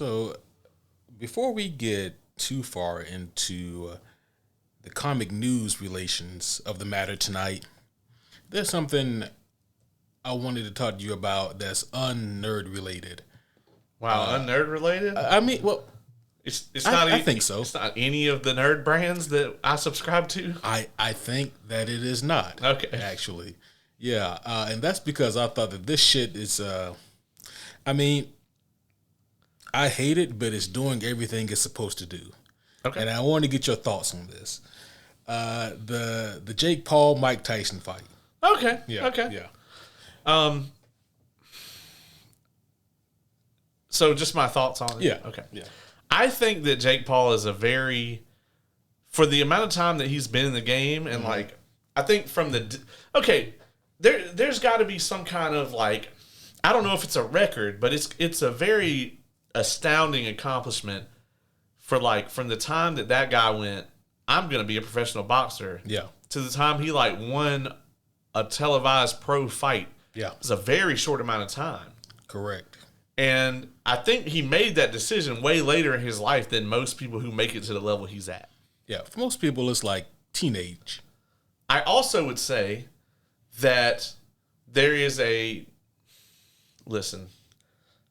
So, before we get too far into the comic news relations of the matter tonight, there's something I wanted to talk to you about that's un-nerd related. Wow, un-nerd related? I mean, well, it's not. I think so. It's not any of the nerd brands that I subscribe to. I think that it is not. Okay, actually, yeah, and that's because I thought that this shit is. I mean, I hate it, but it's doing everything it's supposed to do. Okay, and I want to get your thoughts on this. The Jake Paul Mike Tyson fight. Okay. Yeah. Okay. Yeah. So just my thoughts on it. Yeah. Okay. Yeah. I think that Jake Paul is for the amount of time that he's been in the game, and like, I think there's got to be some kind of like, I don't know if it's a record, but it's a very astounding accomplishment for like from the time that guy went, I'm gonna be a professional boxer. Yeah. To the time he like won a televised pro fight. Yeah. It's a very short amount of time. Correct. And I think he made that decision way later in his life than most people who make it to the level he's at. Yeah, for most people, it's like teenage. I also would say that there is listen,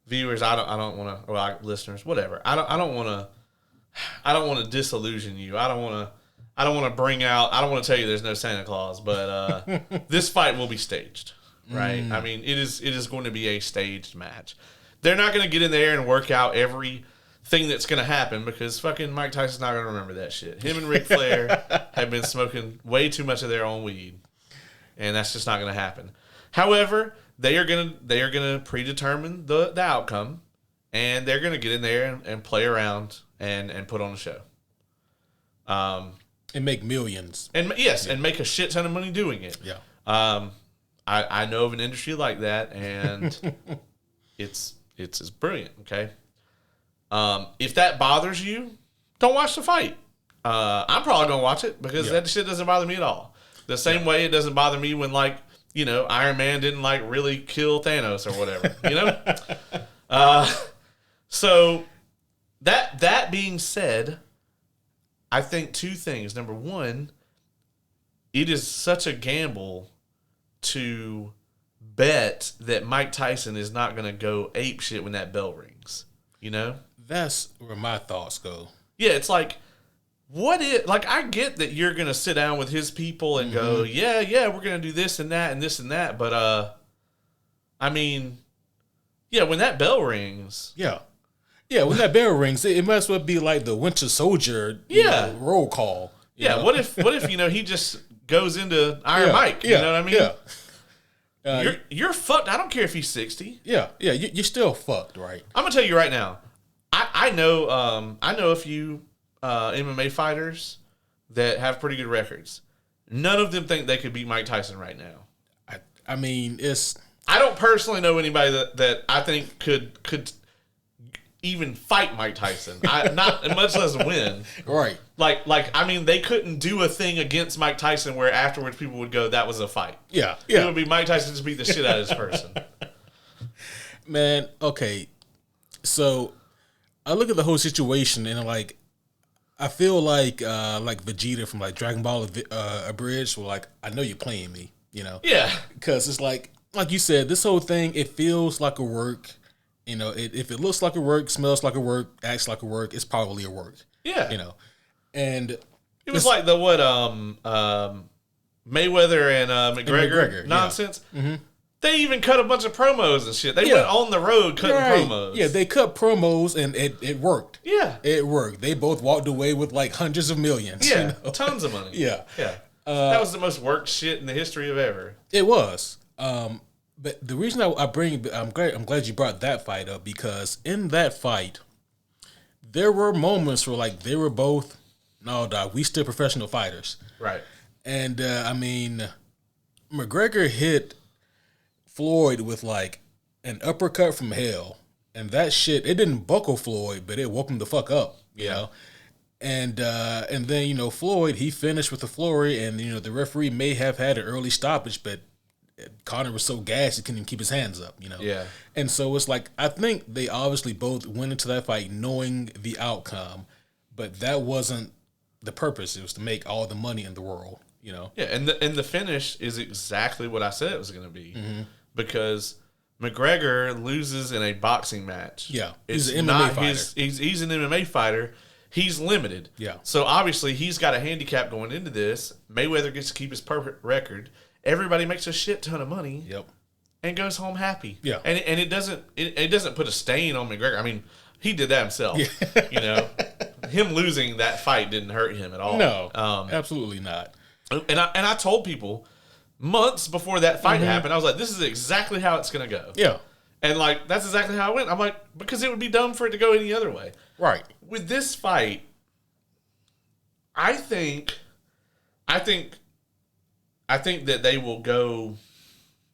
viewers. I don't want to, or listeners, whatever. I don't want to disillusion you. I don't want to bring out. I don't want to tell you there's no Santa Claus, but this fight will be staged, right? I mean, it is going to be a staged match. They're not going to get in there and work out everything that's going to happen because fucking Mike Tyson's not going to remember that shit. Him and Ric Flair have been smoking way too much of their own weed, and that's just not going to happen. However, they are gonna predetermine the outcome, and they're going to get in there and play around and put on a show. And make millions. And yes, and make a shit ton of money doing it. Yeah. I know of an industry like that, and it's brilliant. Okay. If that bothers you, don't watch the fight. I'm probably gonna watch it because that shit doesn't bother me at all. The same way it doesn't bother me when Iron Man didn't really kill Thanos or whatever. So that being said, I think two things. Number one, it is such a gamble to bet that Mike Tyson is not going to go ape shit when that bell rings. That's where my thoughts go. Yeah, it's like, I get that you're going to sit down with his people and go, yeah, we're going to do this and that and this and that. But, I mean, yeah, when that bell rings. Yeah. Yeah, when that bell rings, it might as well be like the Winter Soldier roll call. Yeah, what if he just goes into Iron Mike? You know what I mean? Yeah. You're fucked. I don't care if he's 60. Yeah, you're still fucked, right? I'm gonna tell you right now. I know a few MMA fighters that have pretty good records. None of them think they could beat Mike Tyson right now. I mean, I don't personally know anybody that I think could even fight Mike Tyson. Not much less win. Right. I mean, they couldn't do a thing against Mike Tyson where afterwards people would go, that was a fight. Yeah. It would be Mike Tyson just beat the shit out of this person. Man, okay. So I look at the whole situation and I feel like Vegeta from Dragon Ball Abridged, where I know you're playing me, Yeah. Because it's like you said, this whole thing, it feels like a work. If it looks like a work, smells like a work, acts like a work, it's probably a work. Yeah. And it was like the Mayweather and McGregor nonsense. Yeah. Mm-hmm. They even cut a bunch of promos and shit. They went on the road cutting promos. Yeah, they cut promos and it worked. Yeah. It worked. They both walked away with hundreds of millions. Yeah, tons of money. Yeah. Yeah. That was the most worked shit in the history of ever. It was. But the reason I'm glad you brought that fight up, because in that fight, there were moments where they were both, no dog, we still professional fighters. Right. And I mean, McGregor hit Floyd with an uppercut from hell, and that shit, it didn't buckle Floyd, but it woke him the fuck up, you know. And then Floyd, he finished with the flurry, and the referee may have had an early stoppage, but Conor was so gassed he couldn't even keep his hands up, you know? Yeah. And so it's like, I think they obviously both went into that fight knowing the outcome, but that wasn't the purpose. It was to make all the money in the world, you know? Yeah, and the finish is exactly what I said it was going to be. Because McGregor loses in a boxing match. Yeah. He's an MMA fighter. He's an MMA fighter. He's limited. Yeah. So obviously he's got a handicap going into this. Mayweather gets to keep his perfect record. Everybody makes a shit ton of money. Yep. And goes home happy. Yeah. And it doesn't put a stain on McGregor. I mean, he did that himself. Yeah. You know, him losing that fight didn't hurt him at all. No, absolutely not. And I told people months before that fight happened, I was like, this is exactly how it's going to go. Yeah. And like, that's exactly how it went. I'm like, because it would be dumb for it to go any other way. Right. With this fight, I think that they will go,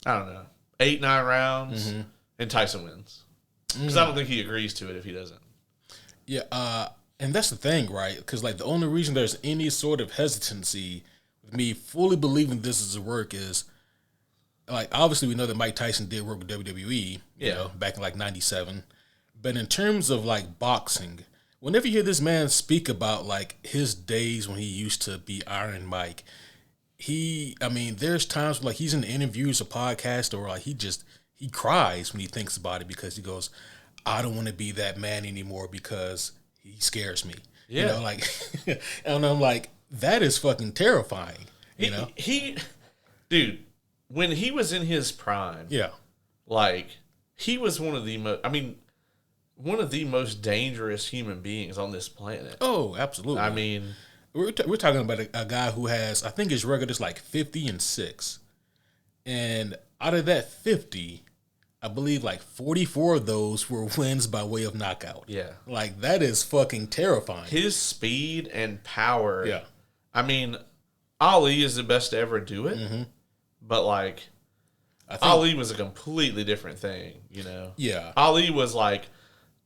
I don't know, 8-9 rounds, and Tyson wins. Because I don't think he agrees to it if he doesn't. Yeah, and that's the thing, right? Because like the only reason there's any sort of hesitancy with me fully believing this is a work is, like, obviously we know that Mike Tyson did work with WWE, you know, back in like 97. But in terms of like boxing, whenever you hear this man speak about like his days when he used to be Iron Mike, there's times where, like, he's in interviews or podcasts or like he cries when he thinks about it because he goes, I don't want to be that man anymore because he scares me. Yeah. You know, like, and I'm like, that is fucking terrifying. You know? Dude, when he was in his prime, yeah, like, he was one of the most dangerous human beings on this planet. Oh, absolutely. I mean, we're talking about a guy who has, I think his record is like 50-6. And out of that 50, I believe like 44 of those were wins by way of knockout. Yeah. Like, that is fucking terrifying. His speed and power. Yeah. I mean, Ali is the best to ever do it. But, like, Ali was a completely different thing, you know? Yeah. Ali was like,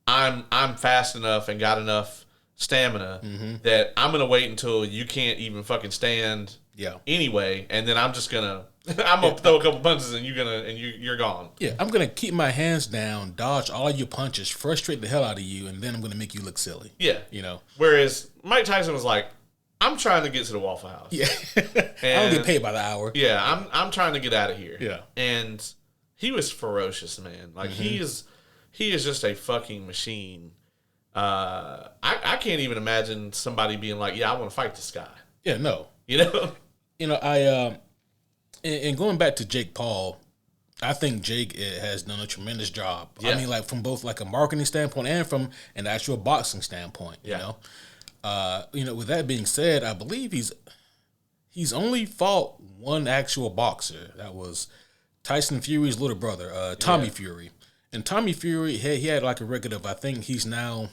I'm fast enough and got enough stamina that I'm going to wait until you can't even fucking stand anyway, and then I'm just going to throw a couple punches and you're gone. Yeah, I'm going to keep my hands down, dodge all your punches, frustrate the hell out of you, and then I'm going to make you look silly. Yeah. You know? Whereas Mike Tyson was like, I'm trying to get to the Waffle House. Yeah. I don't get paid by the hour. Yeah, I'm trying to get out of here. Yeah. And he was ferocious, man. Like, he is just a fucking machine. I can't even imagine somebody being like, yeah, I want to fight this guy. Yeah, no. You know? You know, and going back to Jake Paul, I think Jake has done a tremendous job. Yeah. I mean, like, from both like a marketing standpoint and from an actual boxing standpoint, you know? With that being said, I believe he's only fought one actual boxer. That was Tyson Fury's little brother, Tommy Fury. And Tommy Fury, he had like a record of, I think he's now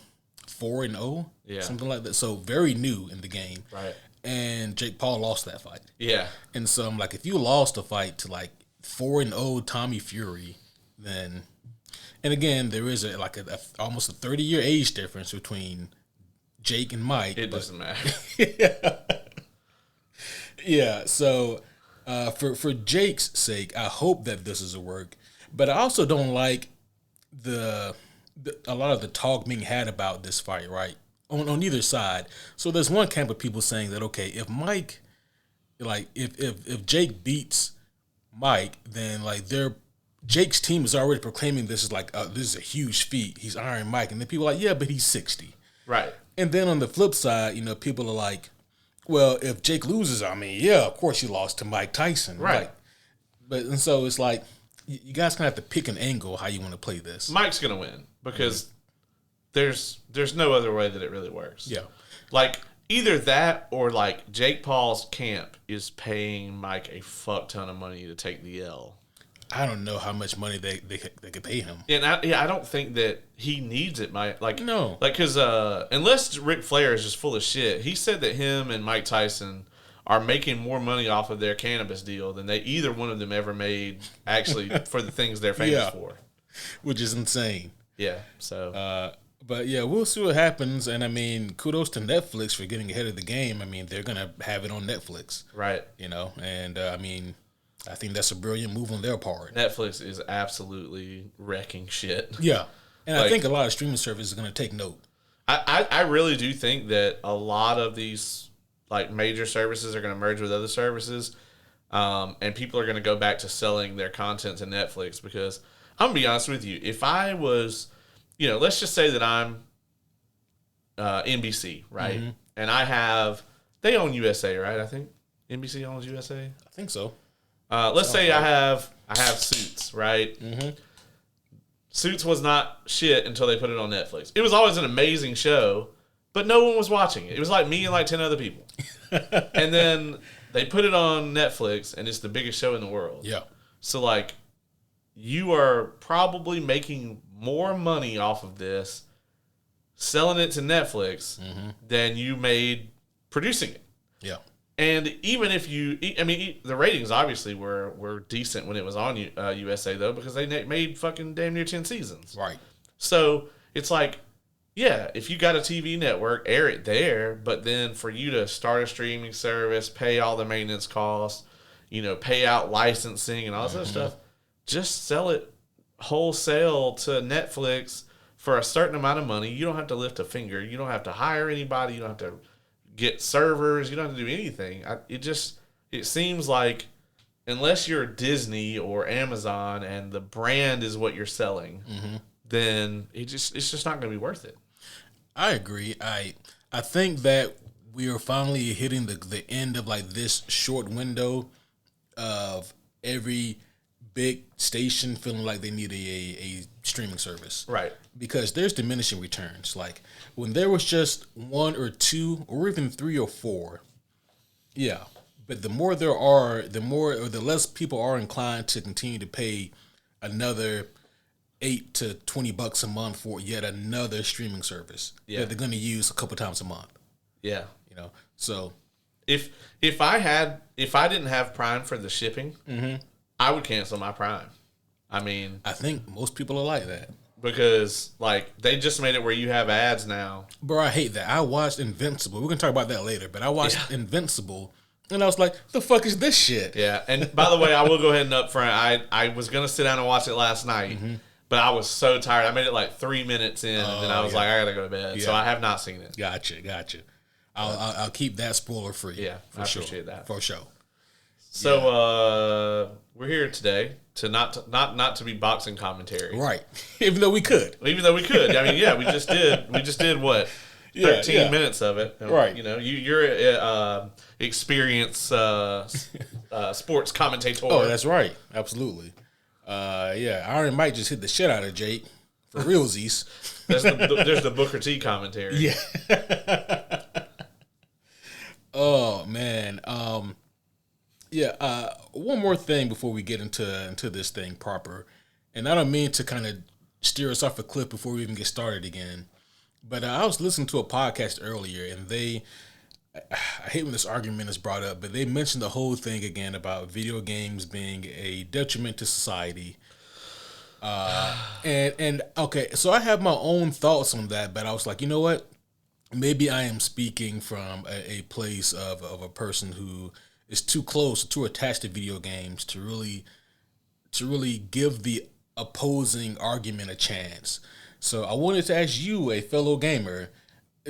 4-0, something like that. So very new in the game. Right. And Jake Paul lost that fight. Yeah. And so I'm like, if you lost a fight to like 4-0 Tommy Fury, then, and again, there is almost a 30-year age difference between Jake and Mike. It doesn't matter. Yeah. So for Jake's sake, I hope that this is a work. But I also don't like a lot of the talk being had about this fight, right? On either side. So there's one camp of people saying that, okay, if Mike, like, if Jake beats Mike, then like Jake's team is already proclaiming this is like this is a huge feat. He's Iron Mike, and then people are like, yeah, but he's 60. Right. And then on the flip side, people are like, well, if Jake loses, I mean, yeah, of course you lost to Mike Tyson. Right. Like, and so it's like, you guys gonna have to pick an angle how you want to play this. Mike's gonna win because there's no other way that it really works. Yeah. Like, either that or like Jake Paul's camp is paying Mike a fuck ton of money to take the L. I don't know how much money they could pay him. And I don't think that he needs it. No. Like, because unless Ric Flair is just full of shit, he said that him and Mike Tyson are making more money off of their cannabis deal than either one of them ever made, actually, for the things they're famous for. Which is insane. Yeah, so... but, yeah, we'll see what happens. And, I mean, kudos to Netflix for getting ahead of the game. I mean, they're going to have it on Netflix. Right. And, I mean, I think that's a brilliant move on their part. Netflix is absolutely wrecking shit. Yeah. And Like, I think a lot of streaming services are going to take note. I really do think that a lot of these like major services are going to merge with other services, and people are going to go back to selling their content to Netflix because I'm going to be honest with you. If I was, let's just say that I'm NBC, right? Mm-hmm. And they own USA, right? I think NBC owns USA. I think so. Let's say I have Suits, right? Mm-hmm. Suits was not shit until they put it on Netflix. It was always an amazing show, but no one was watching it. It was like me and like 10 other people. And then they put it on Netflix, and it's the biggest show in the world. Yeah. So, like, you are probably making more money off of this selling it to Netflix than you made producing it. Yeah. And even if the ratings obviously were decent when it was on USA, though, because they made fucking damn near 10 seasons. Right. So it's like, yeah, if you got a TV network, air it there, but then for you to start a streaming service, pay all the maintenance costs, pay out licensing and all that stuff, just sell it wholesale to Netflix for a certain amount of money. You don't have to lift a finger. You don't have to hire anybody. You don't have to get servers. You don't have to do anything. It seems like unless you're Disney or Amazon and the brand is what you're selling, then it's just not going to be worth it. I agree. I think that we are finally hitting the end of like this short window of every big station feeling like they need a streaming service. Right. Because there's diminishing returns. Like when there was just one or two or even three or four, yeah. But the more there are, the less people are inclined to continue to pay another $8 to $20 a month for yet another streaming service that they're going to use a couple times a month. Yeah. So if I didn't have Prime for the shipping, I would cancel my Prime. I mean, I think most people are like that. Because, like, they just made it where you have ads now. Bro, I hate that. I watched Invincible. We're going to talk about that later. But I watched Invincible, and I was like, the fuck is this shit? Yeah, and by the way, I will go ahead and up front. I was going to sit down and watch it last night, but I was so tired. I made it like 3 minutes in, and then I was like, I got to go to bed. Yeah. So I have not seen it. Gotcha. I'll keep that spoiler free. Yeah, I appreciate that. For sure. So we're here today to not to be boxing commentary, right? Even though we could. I mean, yeah, we just did what 13 minutes of it, right? You're experienced sports commentator. Oh, that's right, absolutely. Iron Mike just hit the shit out of Jake for realsies. There's the Booker T commentary. Yeah. Oh man. One more thing before we get into this thing proper, and I don't mean to kind of steer us off a cliff before we even get started again, but I was listening to a podcast earlier, and I hate when this argument is brought up, but they mentioned the whole thing again about video games being a detriment to society. And okay, so I have my own thoughts on that, but I was like, you know what? Maybe I am speaking from a place of a person who is too close, too attached to video games to really give the opposing argument a chance. So I wanted to ask you, a fellow gamer,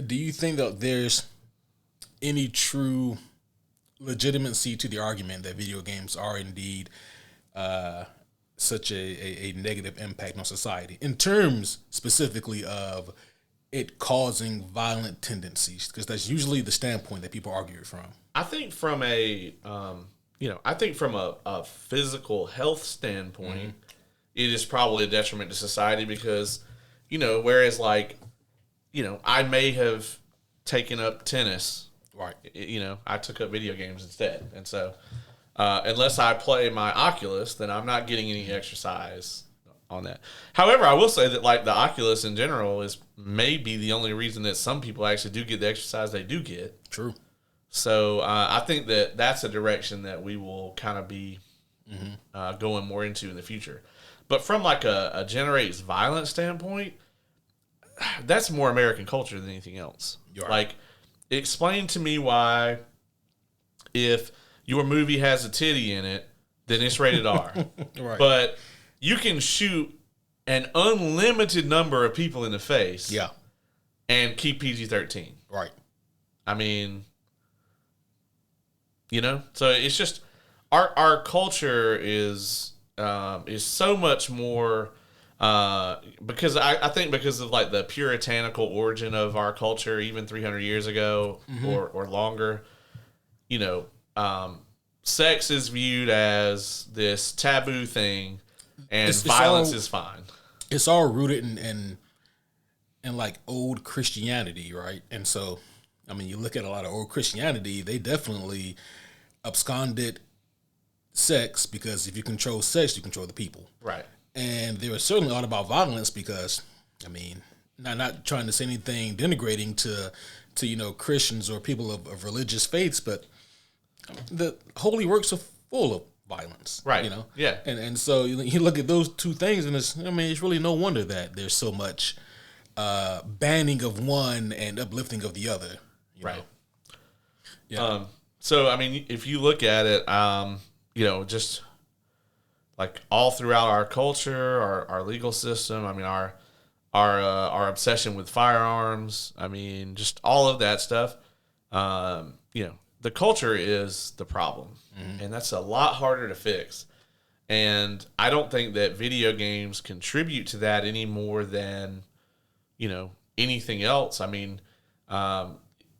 do you think that there's any true legitimacy to the argument that video games are indeed such a negative impact on society in terms specifically of it causing violent tendencies? Because that's usually the standpoint that people argue it from. I think from a physical health standpoint, it is probably a detriment to society because, whereas like, I may have taken up tennis, right? I took up video games instead, and so unless I play my Oculus, then I'm not getting any exercise on that. However, I will say that like the Oculus in general is maybe the only reason that some people actually do get the exercise they do get. True. So I think that that's a direction that we will kind of be going more into in the future. But from like a generates violence standpoint, that's more American culture than anything else. Like, explain to me why if your movie has a titty in it, then it's rated R. Right. But you can shoot an unlimited number of people in the face, Yeah. and keep PG-13. Right. I mean, so it's just our culture is so much more. Because I think because of like the puritanical origin of our culture, even 300 years ago or longer, sex is viewed as this taboo thing, and violence is fine. It's all rooted in like old Christianity, right? And so, I mean, you look at a lot of old Christianity, they definitely absconded sex, because if you control sex, you control the people. Right. And they were certainly all about violence because, I mean, not trying to say anything denigrating to Christians or people of religious faiths, but the holy works are full of violence. Right. Yeah. And so you look at those two things, and it's really no wonder that there's so much banning of one and uplifting of the other. Right. Yeah. So, I mean, if you look at it, just like all throughout our culture, our legal system, I mean, our obsession with firearms, I mean, just all of that stuff, the culture is the problem. And that's a lot harder to fix. And I don't think that video games contribute to that any more than, anything else. I mean,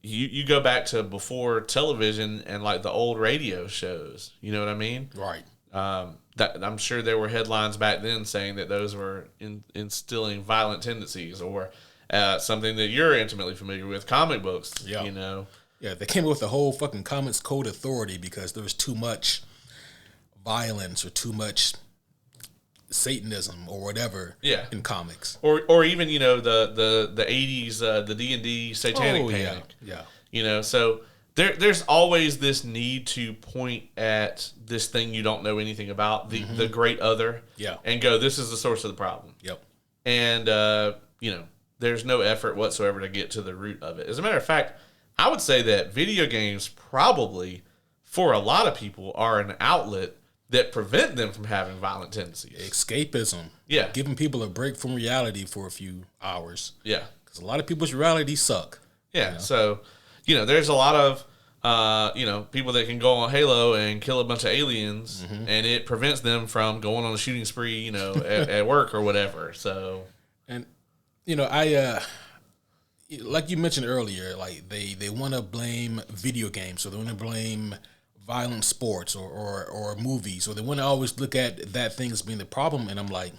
you go back to before television and like the old radio shows, you know what I mean? Right. That I'm sure there were headlines back then saying that those were instilling violent tendencies, or something that you're intimately familiar with, comic books, Yeah. Yeah, they came up with the whole fucking Comics Code Authority because there was too much violence or too much Satanism or whatever in comics. Or even, the 80s, the D&D Satanic Panic. Yeah. So there's always this need to point at this thing you don't know anything about, the great other, and go, this is the source of the problem. Yep. And, there's no effort whatsoever to get to the root of it. As a matter of fact, I would say that video games probably, for a lot of people, are an outlet that prevent them from having violent tendencies. Escapism. Yeah. Giving people a break from reality for a few hours. Yeah. Because a lot of people's reality suck. Yeah. So, there's a lot of, people that can go on Halo and kill a bunch of aliens, and it prevents them from going on a shooting spree, at work or whatever. So. And, I... like you mentioned earlier, like they want to blame video games, or they want to blame violent sports or movies, or they want to always look at that thing as being the problem. And I'm like,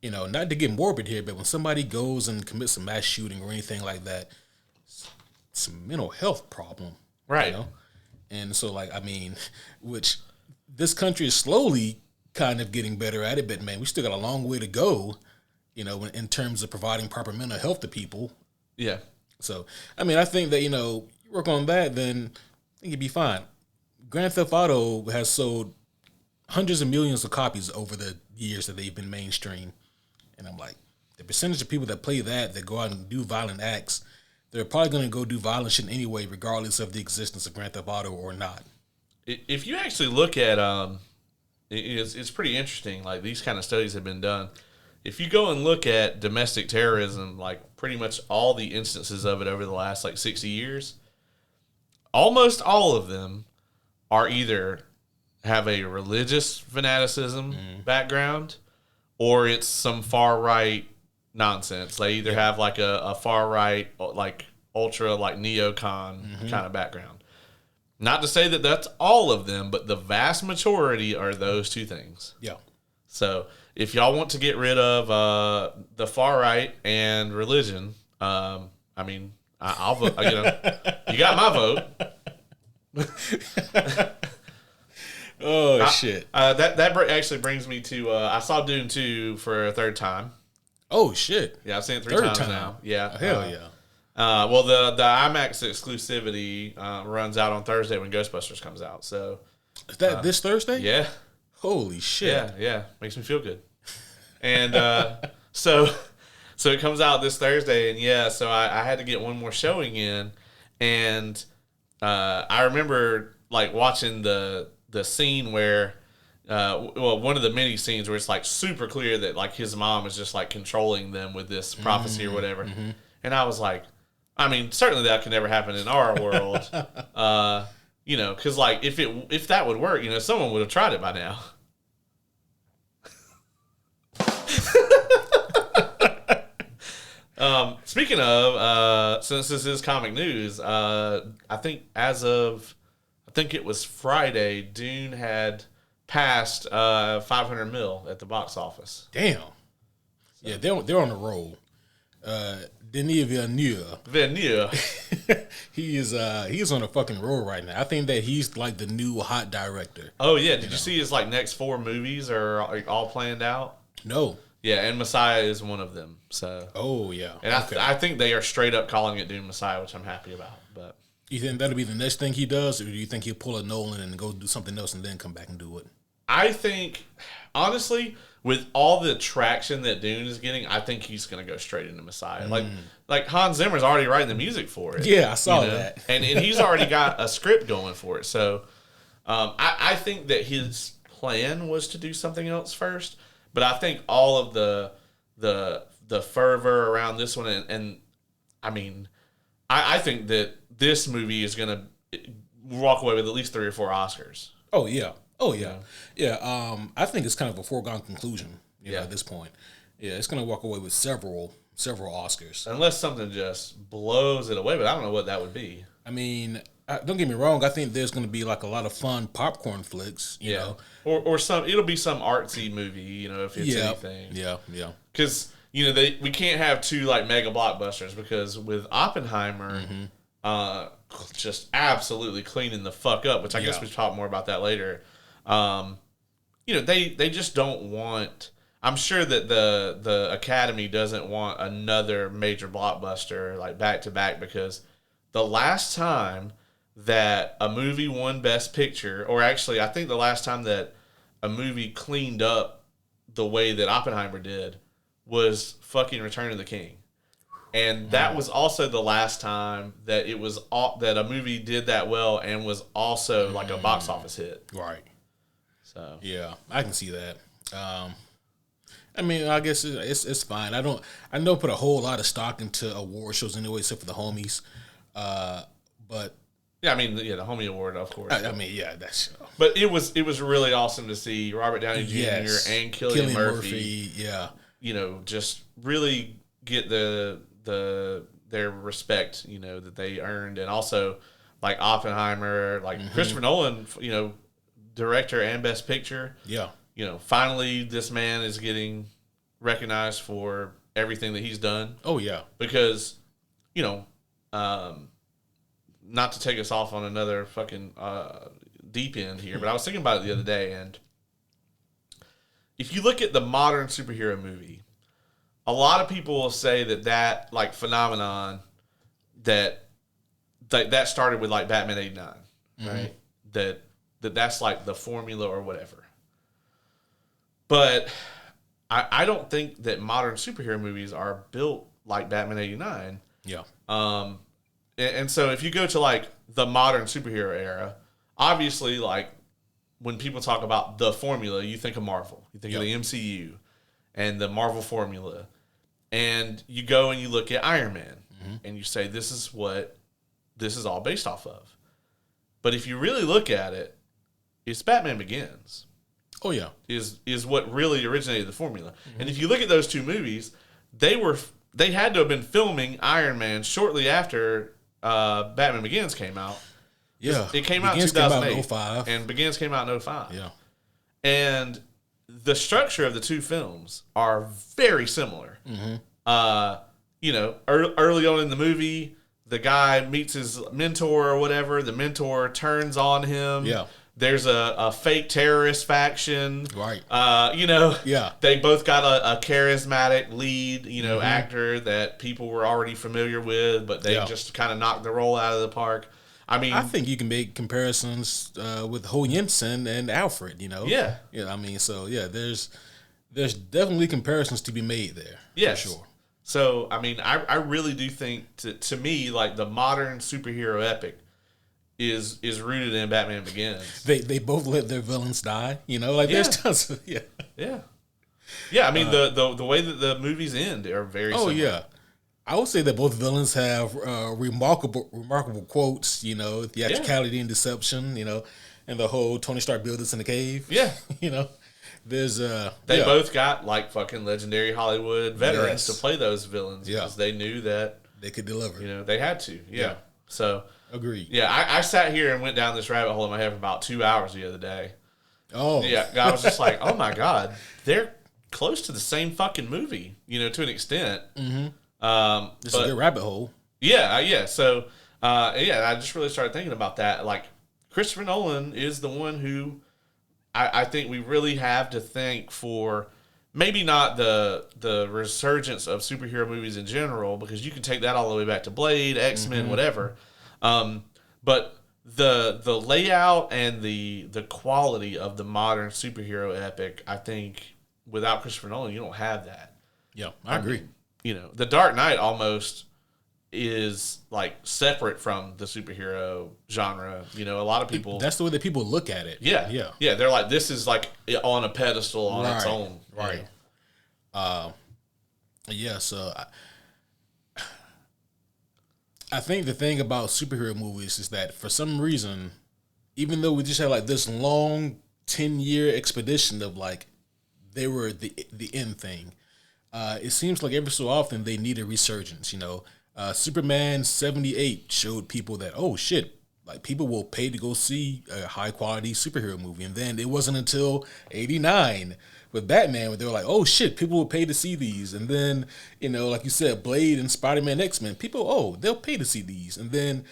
not to get morbid here, but when somebody goes and commits a mass shooting or anything like that, it's a mental health problem. Right. And so, like, I mean, which this country is slowly kind of getting better at it, but man, we still got a long way to go, in terms of providing proper mental health to people. Yeah. So, I mean, I think that, you work on that, then I think you'd be fine. Grand Theft Auto has sold hundreds of millions of copies over the years that they've been mainstream. And I'm like, the percentage of people that play that go out and do violent acts, they're probably going to go do violent shit anyway, regardless of the existence of Grand Theft Auto or not. If you actually look at, it's pretty interesting. Like, these kind of studies have been done. If you go and look at domestic terrorism, like pretty much all the instances of it over the last 60 years, almost all of them are either have a religious fanaticism background, or it's some far right nonsense. They either have like a far right, like ultra like neocon kind of background. Not to say that that's all of them, but the vast majority are those two things. Yeah. So if y'all want to get rid of the far right and religion, I mean, I'll vote. You got my vote. Shit. That actually brings me to I saw Dune 2 for a third time. Oh shit. Yeah, I've seen it three times now. Yeah. Hell yeah. Well, the IMAX exclusivity runs out on Thursday when Ghostbusters comes out. So is that this Thursday? Yeah. Holy shit. Yeah. Makes me feel good. And so it comes out this Thursday, and so I had to get one more showing in, and I remember like watching the scene where one of the many scenes where it's like super clear that like his mom is just like controlling them with this prophecy or whatever. And I was like, I mean, certainly that could never happen in our world. You know, because like if that would work, you know, someone would have tried it by now. Speaking of, since this is comic news, I think it was Friday, Dune had passed 500 mil at the box office. Damn. Yeah, they're on the roll. Denis Villeneuve. he is on a fucking roll right now. I think that he's like the new hot director. Oh yeah, did you see his like next 4 movies are all planned out? No. Yeah, and Messiah is one of them. So. Oh yeah. And I think they are straight up calling it Dune Messiah, which I'm happy about. But you think that'll be the next thing he does, or do you think he'll pull a Nolan and go do something else and then come back and do it? I think, honestly, with all the traction that Dune is getting, I think he's going to go straight into Messiah. Like Hans Zimmer's already writing the music for it. Yeah, I saw that. and he's already got a script going for it. So I think that his plan was to do something else first. But I think all of the fervor around this one, and I mean, I think that this movie is going to walk away with at least 3 or 4 Oscars. Oh, yeah. Yeah. I think it's kind of a foregone conclusion, at this point. Yeah, it's going to walk away with several Oscars. Unless something just blows it away, but I don't know what that would be. I mean, don't get me wrong. I think there's going to be like a lot of fun popcorn flicks, you know. Or it'll be some artsy movie, you know, if it's anything. Yeah. Because, you know, we can't have 2 like mega blockbusters because with Oppenheimer, just absolutely cleaning the fuck up, which I guess we'll talk more about that later. You know, they just don't want. I'm sure that the Academy doesn't want another major blockbuster like back to back, because the last time that a movie won Best Picture, or actually I think the last time that a movie cleaned up the way that Oppenheimer did, was fucking Return of the King. And that was also the last time that it was that a movie did that well and was also like a box office hit. Right. So yeah, I can see that. I mean, I guess it's fine. I don't put a whole lot of stock into award shows anyway, except for the homies. But yeah, I mean, the Homie Award, of course. I mean, yeah, that's. But it was really awesome to see Robert Downey Jr. and Cillian Murphy. Yeah, you know, just really get their respect, you know, that they earned, and also like Oppenheimer, like Christopher Nolan, you know, director and Best Picture. Yeah, you know, finally this man is getting recognized for everything that he's done. Oh yeah, because you know, not to take us off on another fucking deep end here, but I was thinking about it the other day, and if you look at the modern superhero movie, a lot of people will say that like phenomenon that started with like Batman '89, right? That's like the formula or whatever. But I don't think that modern superhero movies are built like Batman '89. Yeah. And so if you go to like the modern superhero era, obviously like when people talk about the formula, you think of Marvel. You think of the MCU and the Marvel formula. And you go and you look at Iron Man and you say, this is what this is all based off of. But if you really look at it, it's Batman Begins. Oh yeah. Is what really originated the formula. And if you look at those 2 movies, they had to have been filming Iron Man shortly after Batman Begins came out. Yeah. It came out in 2008. 2005. And Begins came out in 2005. Yeah. And the structure of the 2 films are very similar. You know, early on in the movie, the guy meets his mentor or whatever. The mentor turns on him. Yeah. There's a fake terrorist faction. Right. You know, yeah. They both got a charismatic lead, you know, actor that people were already familiar with, but they just kind of knocked the role out of the park. I mean, I think you can make comparisons with Ho Jensen and Alfred, you know? Yeah. Yeah, I mean, so yeah, there's definitely comparisons to be made there. Yes. For sure. So, I mean, I really do think, to me, like the modern superhero epic is rooted in Batman Begins. They both let their villains die. There's tons of Yeah. I mean the way that the movies end are very similar. Yeah. I would say that both villains have remarkable quotes. Theatricality and deception. And the whole Tony Stark build us in the cave. Yeah. There's they both got like fucking legendary Hollywood veterans to play those villains because they knew that they could deliver. They had to. Yeah. So agreed. Yeah, I sat here and went down this rabbit hole in my head for about 2 hours the other day. Oh. Yeah, I was just like, oh my God, they're close to the same fucking movie, to an extent. Mm-hmm. It's a good rabbit hole. Yeah. So, I just really started thinking about that. Like, Christopher Nolan is the one who I think we really have to thank for maybe not the resurgence of superhero movies in general, because you can take that all the way back to Blade, X-Men, whatever. But the layout and the quality of the modern superhero epic, I think without Christopher Nolan, you don't have that. Yeah, I agree. The Dark Knight almost is like separate from the superhero genre. A lot of people, that's the way that people look at it. Yeah. They're like, this is like on a pedestal on its own. Right. So I think the thing about superhero movies is that for some reason, even though we just had like this long 10-year expedition of like they were the end thing, it seems like every so often they need a resurgence. Superman 78 showed people that, oh shit, like people will pay to go see a high quality superhero movie. And then it wasn't until 89 with Batman where they were like, oh shit, people will pay to see these. And then, like you said, Blade and Spider-Man, X-Men, people, they'll pay to see these. And then,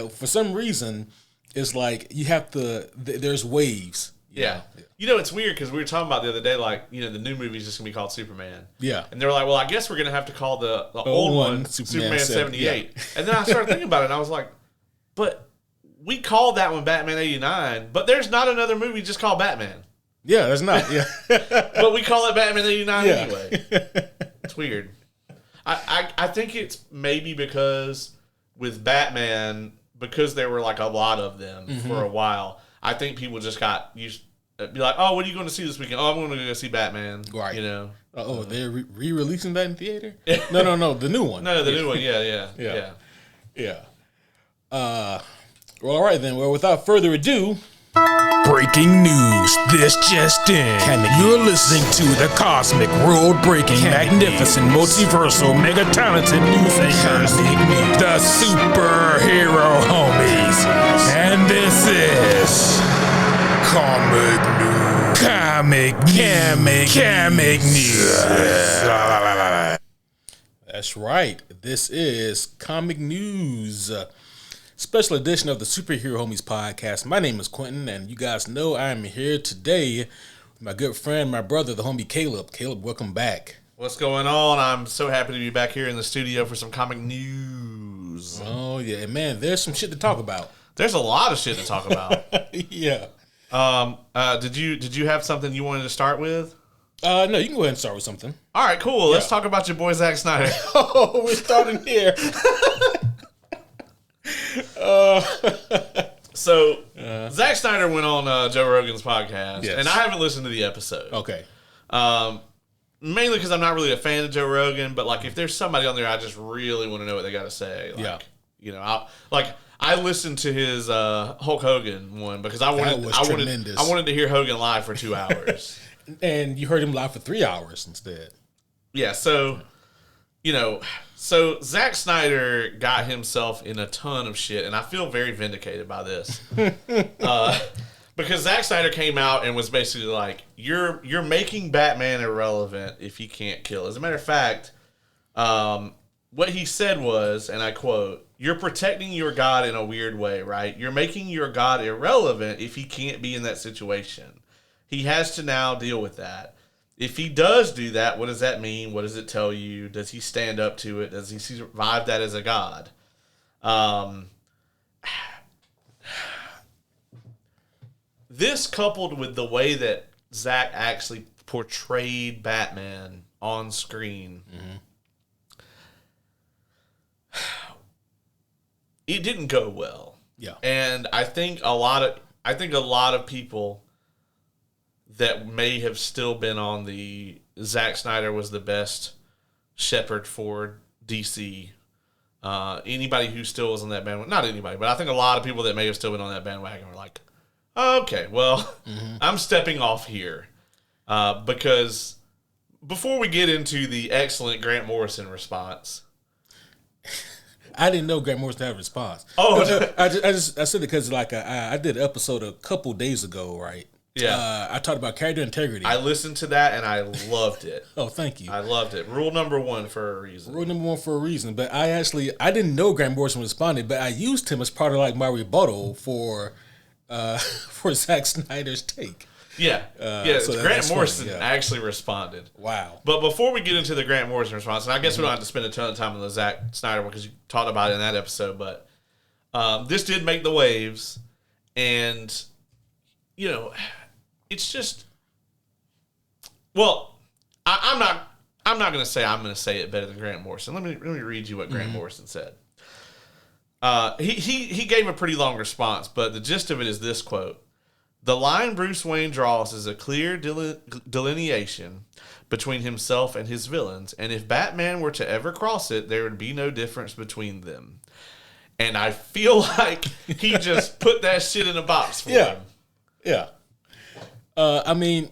for some reason, it's like you have to, there's waves. Yeah. It's weird because we were talking about the other day, like, the new movie is just going to be called Superman. Yeah. And they were like, well, I guess we're going to have to call the old one Superman 78. Yeah. And then I started thinking about it, and I was like, but we called that one Batman 89, but there's not another movie just called Batman. Yeah, there's not. Yeah. But we call it Batman 89 anyway. It's weird. I think it's maybe because with Batman, because there were like a lot of them for a while, I think people just got used to be like, oh, what are you going to see this weekend? Oh, I'm going to go see Batman. Right. They're re-releasing that in theater? No, the new one. No, the new one. Yeah. Well, all right then. Well, without further ado, breaking news. This just in. You're listening to the cosmic, world-breaking, magnificent, multiversal, mega-talented news anchors, the superhero homies, and this is comic news. That's right. This is comic news. Special edition of the Superhero Homies podcast. My name is Quentin, and you guys know I am here today with my good friend, my brother, the homie Caleb. Caleb, welcome back. What's going on? I'm so happy to be back here in the studio for some comic news. Oh, yeah, man, there's some shit to talk about. There's a lot of shit to talk about. Yeah. Did you have something you wanted to start with? No, you can go ahead and start with something. All right, cool. Let's talk about your boy Zack Snyder. Oh, we're starting here. So Zack Snyder went on Joe Rogan's podcast, and I haven't listened to the episode. Okay. Mainly because I'm not really a fan of Joe Rogan, but like if there's somebody on there, I just really want to know what they got to say. Like, I listened to his Hulk Hogan one because I wanted to hear Hogan live for 2 hours. And you heard him live for 3 hours instead. Yeah, so Zack Snyder got himself in a ton of shit, and I feel very vindicated by this. Because Zack Snyder came out and was basically like, you're making Batman irrelevant if he can't kill. As a matter of fact, what he said was, and I quote, "You're protecting your God in a weird way, right? You're making your God irrelevant if he can't be in that situation. He has to now deal with that. If he does do that, what does that mean? What does it tell you? Does he stand up to it? Does he survive that as a God?" This coupled with the way that Zack actually portrayed Batman on screen, it didn't go well. Yeah. And I think a lot of people that may have still been on the Zack Snyder was the best shepherd for DC. Anybody who still was on that bandwagon, not anybody, but I think a lot of people that may have still been on that bandwagon were like, okay, well, I'm stepping off here. Because before we get into the excellent Grant Morrison response, I didn't know Grant Morrison had a response. Oh, I said it because like I did an episode a couple days ago, right? Yeah. I talked about character integrity. I listened to that and I loved it. Oh, thank you. I loved it. Rule number 1 for a reason. Rule number 1 for a reason. But I didn't know Grant Morrison responded, but I used him as part of like my rebuttal for Zack Snyder's take. Yeah. So Grant Morrison actually responded. Wow. But before we get into the Grant Morrison response, and I guess we don't have to spend a ton of time on the Zack Snyder one because you talked about it in that episode, but this did make the waves, and it's just, well, I'm not going to say I'm going to say it better than Grant Morrison. Let me read you what Grant Morrison said. He gave a pretty long response, but the gist of it is this quote: "The line Bruce Wayne draws is a clear delineation between himself and his villains, and if Batman were to ever cross it, there would be no difference between them." And I feel like he just put that shit in a box for him. Yeah. I mean,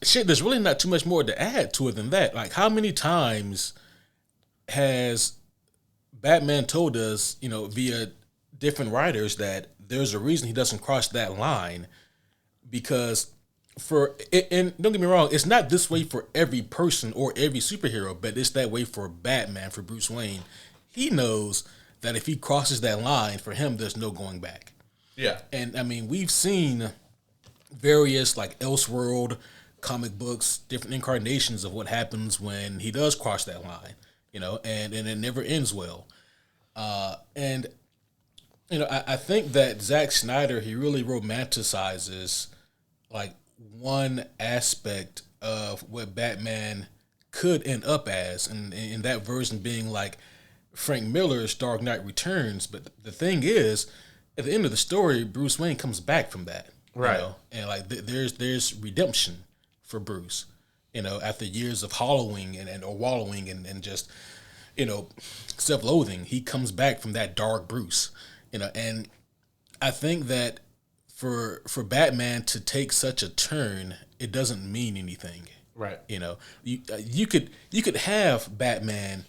shit, there's really not too much more to add to it than that. Like, how many times has Batman told us, via different writers that there's a reason he doesn't cross that line? Because and don't get me wrong, it's not this way for every person or every superhero, but it's that way for Batman, for Bruce Wayne. He knows that if he crosses that line, for him, there's no going back. Yeah. And I mean, we've seen various like Elseworld comic books, different incarnations of what happens when he does cross that line, and it never ends well. I think that Zack Snyder, he really romanticizes like one aspect of what Batman could end up as, and in that version being like Frank Miller's Dark Knight Returns. But the thing is, at the end of the story, Bruce Wayne comes back from that, right? And like there's redemption for Bruce, after years of hollowing and or wallowing and just self-loathing. He comes back from that dark Bruce, and I think that for Batman to take such a turn, it doesn't mean anything, right? You could have Batman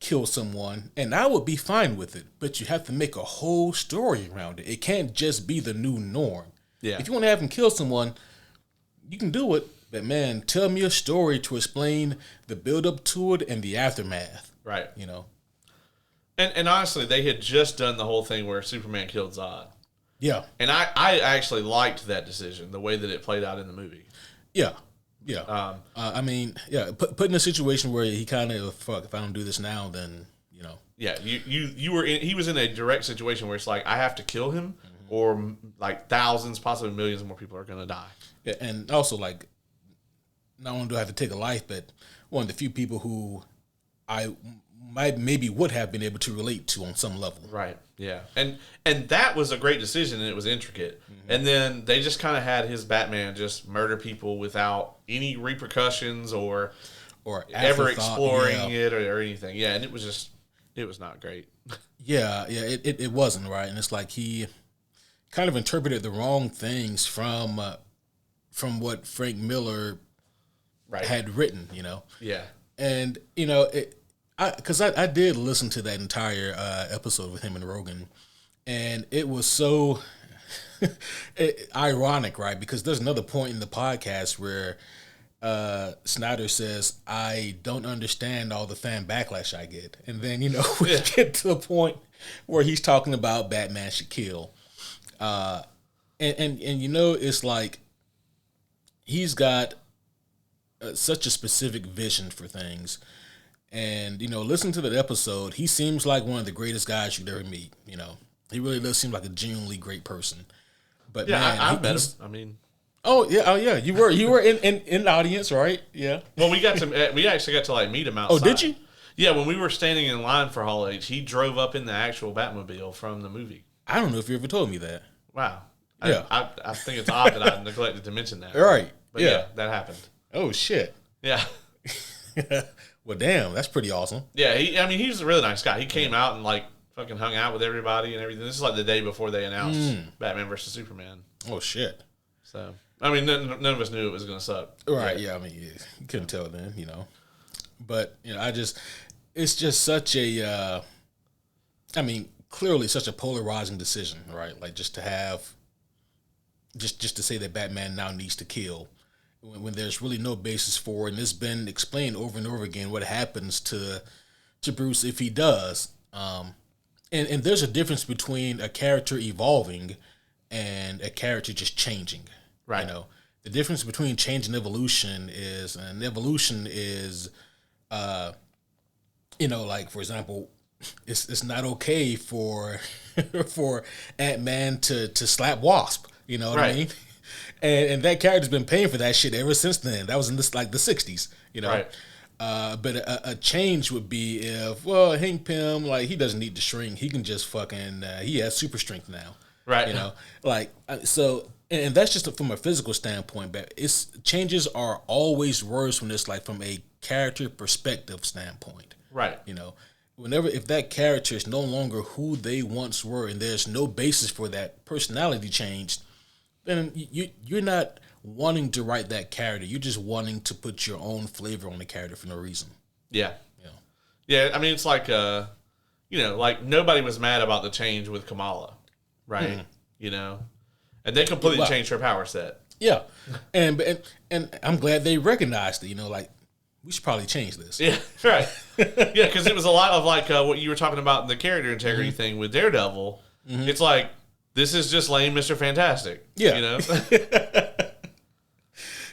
kill someone, and I would be fine with it. But you have to make a whole story around it. It can't just be the new norm. Yeah. If you want to have him kill someone, you can do it. But man, tell me a story to explain the build up to it and the aftermath. Right. And honestly, they had just done the whole thing where Superman killed Zod. Yeah. And I actually liked that decision, the way that it played out in the movie. Yeah. Yeah. Put in a situation where he kind of, fuck, if I don't do this now, then, Yeah, he was in a direct situation where it's like, I have to kill him, or like thousands, possibly millions more people are going to die. Yeah, and also, like, not only do I have to take a life, but one of the few people who I maybe would have been able to relate to on some level. Right. Yeah. And that was a great decision, and it was intricate. And then they just kind of had his Batman just murder people without any repercussions or ever exploring it or anything. Yeah, and it was not great. Yeah, it wasn't, right? And it's like he kind of interpreted the wrong things from what Frank Miller had written, Yeah. And, because I did listen to that entire episode with him and Rogan, and it was so ironic, right? Because there's another point in the podcast where Snyder says, "I don't understand all the fan backlash I get," and then we get to the point where he's talking about Batman should kill, and it's like he's got such a specific vision for things. And, listen to that episode. He seems like one of the greatest guys you'd ever meet. He really does seem like a genuinely great person. But yeah, man, I met him. I mean, oh yeah. You were in the audience, right? Yeah. Well, we actually got to like meet him outside. Oh, did you? Yeah, when we were standing in line for Hall H, he drove up in the actual Batmobile from the movie. I don't know if you ever told me that. Wow. Yeah. I think it's odd that I neglected to mention that. Right. But yeah, that happened. Oh, shit. Yeah. Well, damn, that's pretty awesome. Yeah, he's a really nice guy. He came out and like fucking hung out with everybody and everything. This is like the day before they announced Batman versus Superman. Oh, shit. So, I mean, none of us knew it was going to suck. Right, yeah, I mean, you couldn't tell then, But, it's just such a, clearly such a polarizing decision, right? Like, just to have, just to say that Batman now needs to kill when there's really no basis for it. And it's been explained over and over again what happens to Bruce if he does. And there's a difference between a character evolving and a character just changing. Right. The difference between change and evolution is, like, for example, it's not okay for for Ant-Man to slap Wasp. You know what I mean? And that character's been paying for that shit ever since then. That was in the 60s. Right. But a change would be if, well, Hank Pym, like, he doesn't need to shrink. He can just fucking, he has super strength now. Right. So, and that's just from a physical standpoint, but changes are always worse when it's like from a character perspective standpoint. Right. If that character is no longer who they once were and there's no basis for that personality change, then you're not wanting to write that character. You're just wanting to put your own flavor on the character for no reason. Yeah. Yeah, I mean, it's like, like nobody was mad about the change with Kamala, right? And they completely changed her power set. Yeah. And I'm glad they recognized it, like, we should probably change this. Yeah, right. Yeah, because it was a lot of like what you were talking about in the character integrity thing with Daredevil. It's like, this is just lame Mr. Fantastic. Yeah.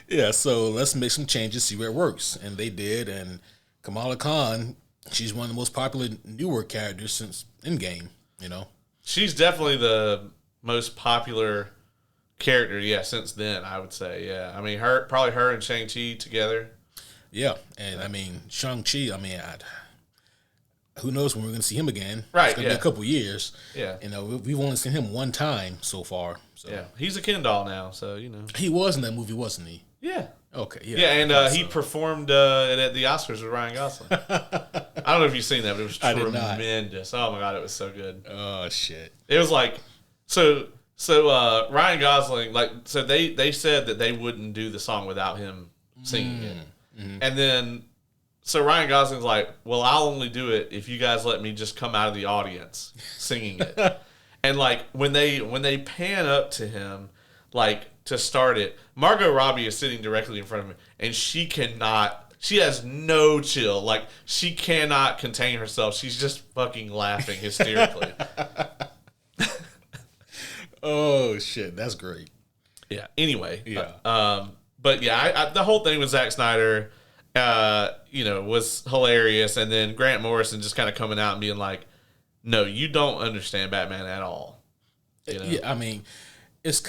Yeah, so let's make some changes, see where it works. And they did, and Kamala Khan, she's one of the most popular newer characters since Endgame, She's definitely the most popular character, since then, I would say, yeah. I mean, probably her and Shang-Chi together. Yeah, and I mean, Shang-Chi, who knows when we're going to see him again. Right, it's going to be a couple years. Yeah. We've only seen him one time so far. So. Yeah, he's a Ken doll now, so, He was in that movie, wasn't he? Yeah. Okay, yeah. Yeah, and he performed at the Oscars with Ryan Gosling. I don't know if you've seen that, but it was tremendous. Oh, my God, it was so good. Oh, shit. It was like, so Ryan Gosling, so they said that they wouldn't do the song without him singing it. And then, so Ryan Gosling's like, well, I'll only do it if you guys let me just come out of the audience singing it. And like when they pan up to him, like to start it, Margot Robbie is sitting directly in front of him, and she has no chill. Like, she cannot contain herself. She's just fucking laughing hysterically. Oh shit, that's great. Yeah. Anyway. Yeah. But yeah, the whole thing with Zack Snyder, was hilarious, and then Grant Morrison just kind of coming out and being like, "No, you don't understand Batman at all." Yeah, I mean, it's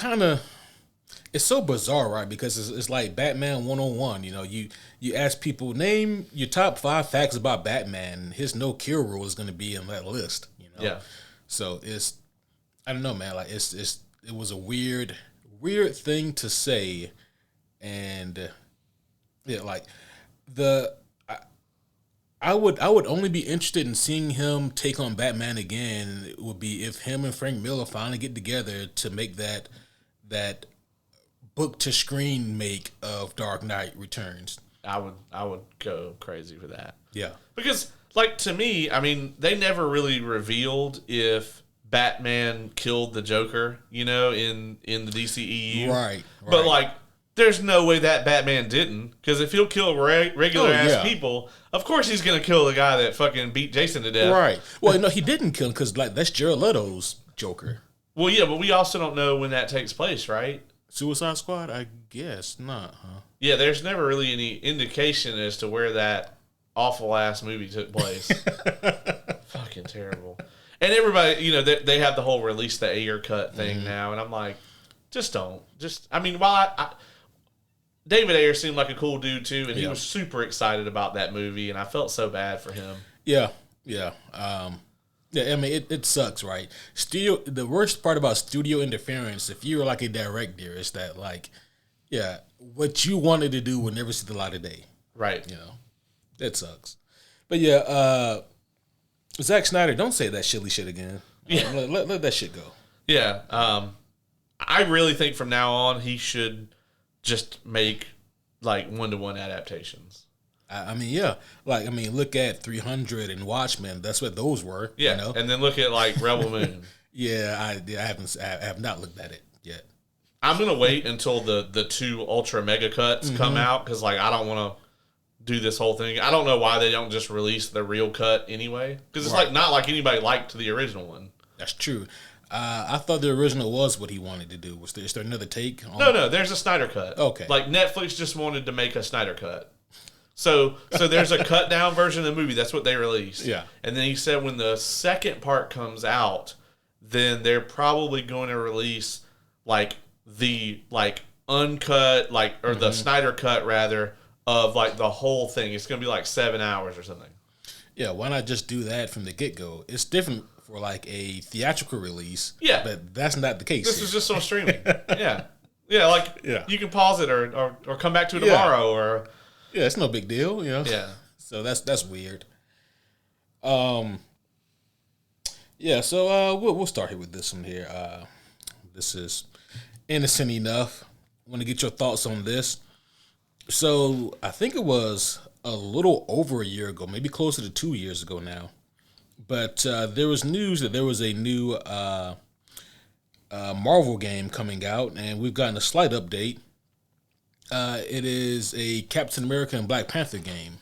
so bizarre, right? Because it's like Batman 101. You ask people, name your top 5 facts about Batman. His no kill rule is going to be in that list. Yeah. So I don't know, man. Like it was a weird thing to say. And like I would only be interested in seeing him take on Batman again. It would be if him and Frank Miller finally get together to make that book to screen make of Dark Knight Returns. I would go crazy for that. Yeah, because like, to me, I mean, they never really revealed if Batman killed the Joker, in the DCEU, right? But like, there's no way that Batman didn't, because if he'll kill regular ass people, of course he's gonna kill the guy that fucking beat Jason to death. Right. Well, no, he didn't kill him because like that's Jared Leto's Joker. Well, yeah, but we also don't know when that takes place, right? Suicide Squad, I guess not, huh? Yeah, there's never really any indication as to where that awful ass movie took place. Fucking terrible. And everybody, they have the whole release the Ayer cut thing now, and I'm like, just don't. While David Ayer seemed like a cool dude too, and he was super excited about that movie, and I felt so bad for him. Yeah. Yeah, I mean it sucks, right? Studio. The worst part about studio interference, if you're like a director, is that like, yeah, what you wanted to do will never see the light of day. Right. You know, that sucks. But yeah, Zack Snyder, don't say that shilly shit again. Yeah. Let that shit go. Yeah. I really think from now on he should just make like 1-to-1 adaptations. I mean, yeah. Like, I mean, look at 300 and Watchmen. That's what those were. Yeah. You know? And then look at like Rebel Moon. Yeah, I have not looked at it yet. I'm gonna wait until the 2 ultra mega cuts come out because like I don't want to do this whole thing. I don't know why they don't just release the real cut anyway because it's like not like anybody liked the original one. That's true. I thought the original was what he wanted to do. Is there another take? No, there's a Snyder cut. Okay. Like Netflix just wanted to make a Snyder cut. So there's a cut down version of the movie. That's what they released. Yeah. And then he said when the second part comes out, then they're probably going to release like the like uncut or the Snyder cut rather of like the whole thing. It's going to be like 7 hours or something. Yeah, why not just do that from the get-go? It's different for like a theatrical release. Yeah. But that's not the case. This is just on streaming. Yeah. Yeah, like you can pause it or come back to it tomorrow or yeah, it's no big deal, you know. Yeah. So that's weird. Yeah, so we'll start here with this one here. This is innocent enough. I want to get your thoughts on this. So I think it was a little over a year ago, maybe closer to 2 years ago now. But there was news that there was a new Marvel game coming out, and we've gotten a slight update. It is a Captain America and Black Panther game.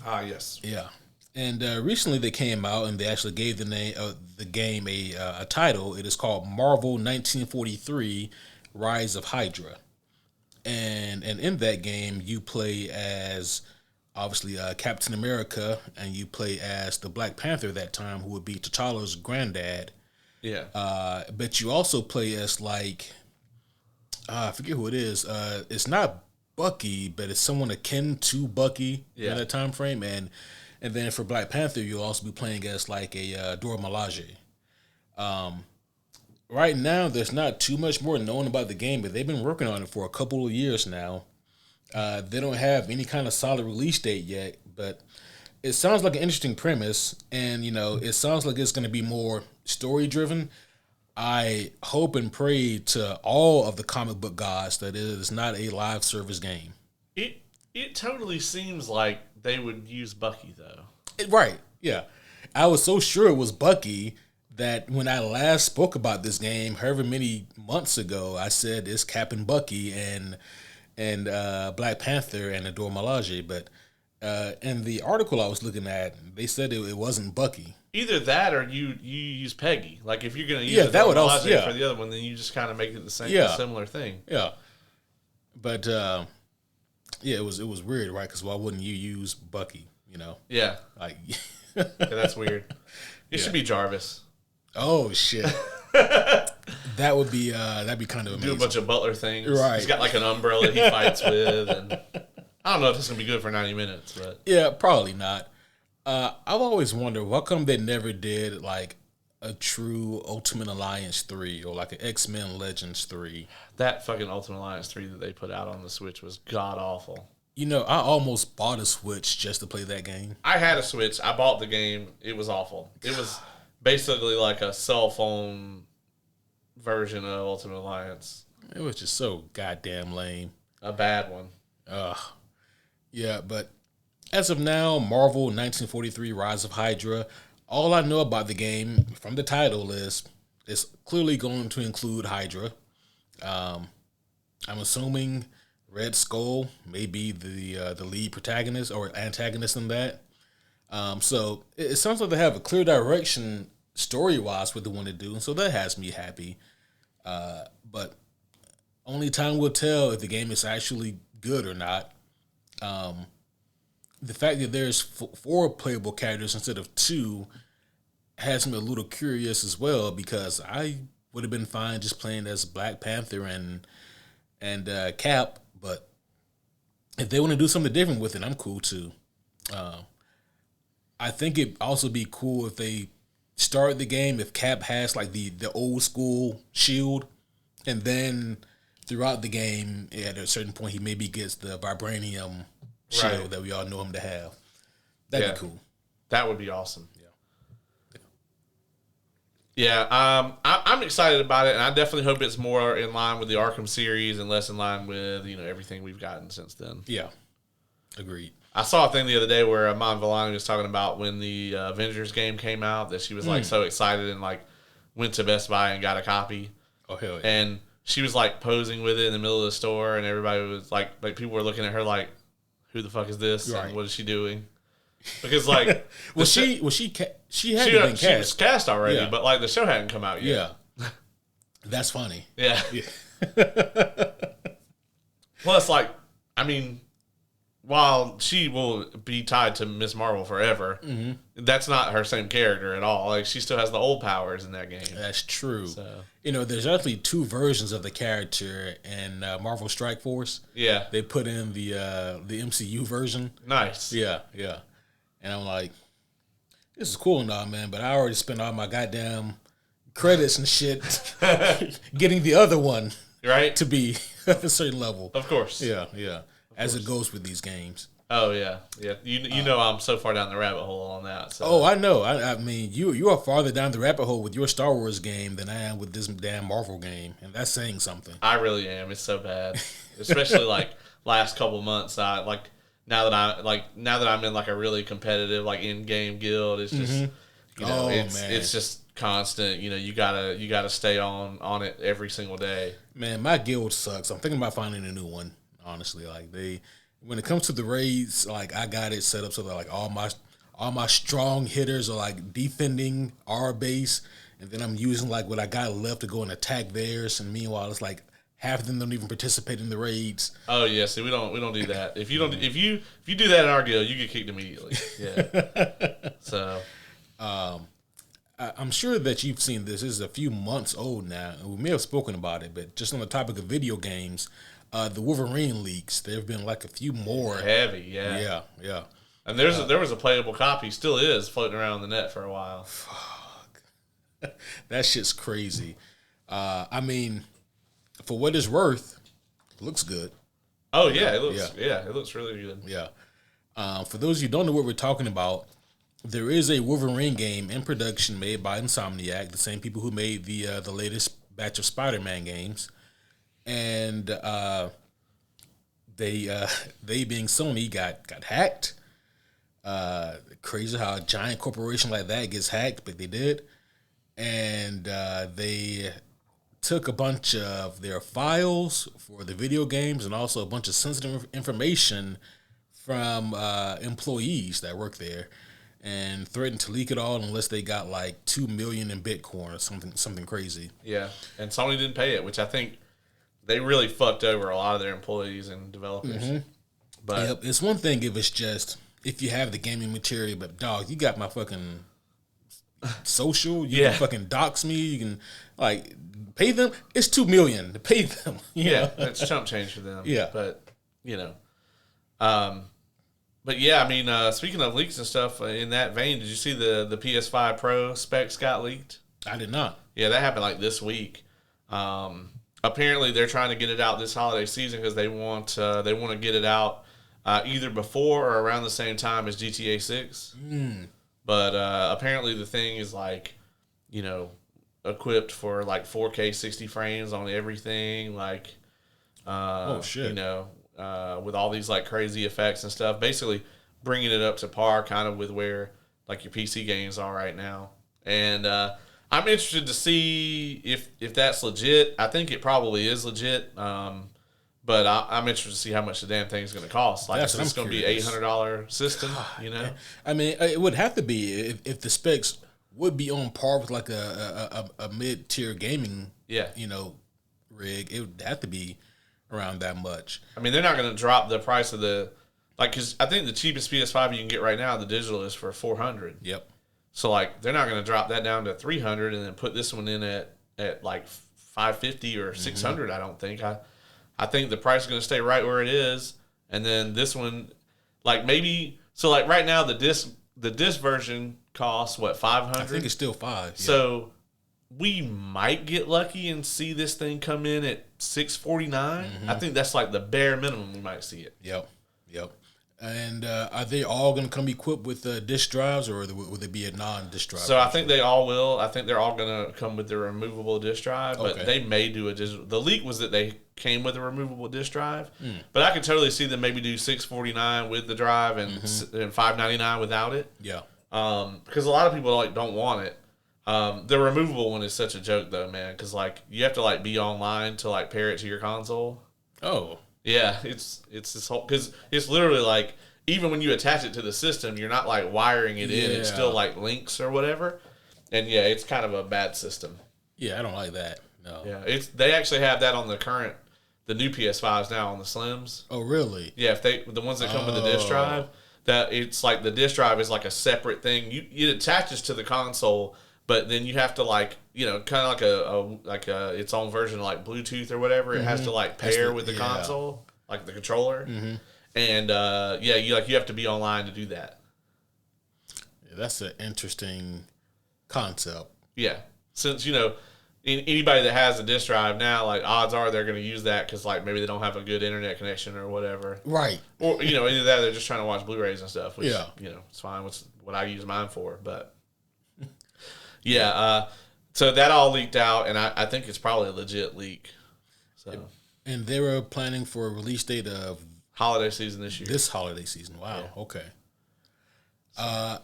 Ah, yes. Yeah. And recently they came out and they actually gave the name of the game a title. It is called Marvel 1943 Rise of Hydra. And in that game, you play as, obviously, Captain America, and you play as the Black Panther that time, who would be T'Challa's granddad. Yeah. But you also play as, like, I forget who it is. It's not Bucky, but it's someone akin to Bucky in that time frame. And then for Black Panther, you'll also be playing as, like, a Dora Milaje. Right now, there's not too much more known about the game, but they've been working on it for a couple of years now. They don't have any kind of solid release date yet, but it sounds like an interesting premise, and, you know, it sounds like it's going to be more story-driven. I hope and pray to all of the comic book gods that it is not a live service game. It totally seems like they would use Bucky, though. Right, yeah. I was so sure it was Bucky that when I last spoke about this game, however many months ago, I said it's Cap and Bucky and Black Panther and Adore Milaje. But in the article I was looking at, they said it wasn't Bucky. Either that or you use Peggy. Like if you're going to use that would Milaje also, for the other one, then you just kind of make it the same, similar thing. Yeah, but it was weird, right? Because why wouldn't you use Bucky? You know? Yeah, like that's weird. It should be Jarvis. Oh shit. That'd be kind of amazing. Do a bunch of Butler things. Right. He's got like an umbrella he fights with, and I don't know if it's gonna be good for 90 minutes, but yeah, probably not. I've always wondered why come they never did like a true Ultimate Alliance 3 or like an X-Men Legends 3. That fucking Ultimate Alliance 3 that they put out on the Switch was god awful. You know, I almost bought a Switch just to play that game. I had a Switch. I bought the game. It was awful. It was basically like a cell phone version of Ultimate Alliance. It was just so goddamn lame. A bad one. Yeah, but as of now, Marvel 1943 Rise of Hydra, all I know about the game from the title is it's clearly going to include Hydra. I'm assuming Red Skull may be the lead protagonist or antagonist in that. So it sounds like they have a clear direction story-wise what they want to do, and so that has me happy. But only time will tell if the game is actually good or not. The fact that there's 4 playable characters instead of 2 has me a little curious as well, because I would have been fine just playing as Black Panther and Cap, but if they want to do something different with it, I'm cool too. I think it'd also be cool if they start of the game if Cap has like the old school shield, and then throughout the game at a certain point he maybe gets the vibranium shield that we all know him to have. That'd be cool. That would be awesome. Yeah, I'm excited about it, and I definitely hope it's more in line with the Arkham series and less in line with everything we've gotten since then. Yeah, agreed. I saw a thing the other day where Mon Vellani was talking about when the Avengers game came out that she was like so excited and like went to Best Buy and got a copy. Oh hell yeah! And she was like posing with it in the middle of the store, and everybody was like people were looking at her like, "Who the fuck is this? Right. And what is she doing?" Because like she was cast already, but like the show hadn't come out yet. Yeah, that's funny. Yeah. Plus, like, I mean, while she will be tied to Miss Marvel forever, that's not her same character at all. Like, she still has the old powers in that game. That's true. So. There's actually two versions of the character in Marvel Strike Force. Yeah, they put in the MCU version. Nice. Yeah. And I'm like, this is cool and all, man, but I already spent all my goddamn credits and shit getting the other one to be at a certain level. Of course. Yeah. As it goes with these games. Oh, yeah. You know I'm so far down the rabbit hole on that. So. Oh, I know. I mean, you are farther down the rabbit hole with your Star Wars game than I am with this damn Marvel game, and that's saying something. I really am. It's so bad. Especially, like, last couple months, Now that I'm in like a really competitive like in-game guild, it's just it's just constant. You gotta stay on it every single day. Man, my guild sucks. I'm thinking about finding a new one. Honestly, like when it comes to the raids, like I got it set up so that like all my strong hitters are like defending our base, and then I'm using like what I got left to go and attack theirs. And meanwhile, it's like half of them don't even participate in the raids. Oh yeah, see we don't do that. If you do that in our guild, you get kicked immediately. Yeah. So, I'm sure that you've seen this. This is a few months old now. We may have spoken about it, but just on the topic of video games, the Wolverine leaks. There have been like a few more. Heavy, yeah. Yeah. And there was a playable copy, still is floating around the net for a while. Fuck. That shit's crazy. I mean, for what it's worth, it looks good. Oh yeah, it looks really good. Yeah. For those of you who don't know what we're talking about, there is a Wolverine game in production made by Insomniac, the same people who made the latest batch of Spider-Man games, and they being Sony got hacked. Crazy how a giant corporation like that gets hacked, but they did, and they took a bunch of their files for the video games and also a bunch of sensitive information from employees that work there, and threatened to leak it all unless they got like $2 million in Bitcoin or something crazy. Yeah, and Sony didn't pay it, which I think they really fucked over a lot of their employees and developers. Mm-hmm. But it's one thing if you have the gaming material, but dog, you got my fucking social. You can fucking dox me. You can like pay them. It's $2 million to pay them. Yeah, it's chump change for them. Yeah, but but yeah, I mean, speaking of leaks and stuff, in that vein, did you see the PS5 Pro specs got leaked? I did not. Yeah, that happened like this week. Apparently, they're trying to get it out this holiday season because they want to get it out either before or around the same time as GTA 6. But apparently, the thing is like, equipped for like 4K 60 frames on everything, like, oh shit, with all these like crazy effects and stuff, basically bringing it up to par kind of with where like your PC games are right now. And I'm interested to see if that's legit. I think it probably is legit. But I'm interested to see how much the damn thing is going to cost. Like, is this going to be $800 system? I mean, it would have to be if the specs would be on par with like a mid-tier gaming, rig. It would have to be around that much. I mean, they're not going to drop the price of because I think the cheapest PS5 you can get right now, the digital, is for $400. Yep. So like, they're not going to drop that down to $300 and then put this one in at like $550 or $600. I don't think. I think the price is going to stay right where it is, and then this one, like maybe so like right now the disc the disc version costs what, $500? I think it's still $5. So we might get lucky and see this thing come in at $649. I think that's like the bare minimum we might see it. Yep. And are they all going to come equipped with disc drives, or will there be a non-disc drive? So I think they all will. I think they're all going to come with the removable disc drive, but they may do a digital. The leak was that they came with a removable disc drive, but I could totally see them maybe do $649 with the drive and $599 without it. Yeah. Because a lot of people like don't want it. The removable one is such a joke though, man. Because like you have to like be online to like pair it to your console. Oh. Yeah, it's this whole, because it's literally like, even when you attach it to the system, you're not like wiring it in. It's still like links or whatever. And yeah, it's kind of a bad system. Yeah, I don't like that. No. Yeah, they actually have that on the new PS5s now on the Slims. Oh, really? Yeah, the ones that come with the disc drive, that it's like the disc drive is like a separate thing. It attaches to the console, but then you have to like, kind of like its own version of like Bluetooth or whatever. It has to like pair with the console, like the controller. And you have to be online to do that. Yeah, that's an interesting concept. Yeah, since anybody that has a disc drive now, like odds are they're going to use that because like maybe they don't have a good internet connection or whatever. Right. Or either that or they're just trying to watch Blu-rays and stuff. Which, it's fine. What's what I use mine for, but. Yeah, so that all leaked out, and I think it's probably a legit leak. So, and they were planning for a release date of holiday season this year. This holiday season, wow. Yeah. Okay. I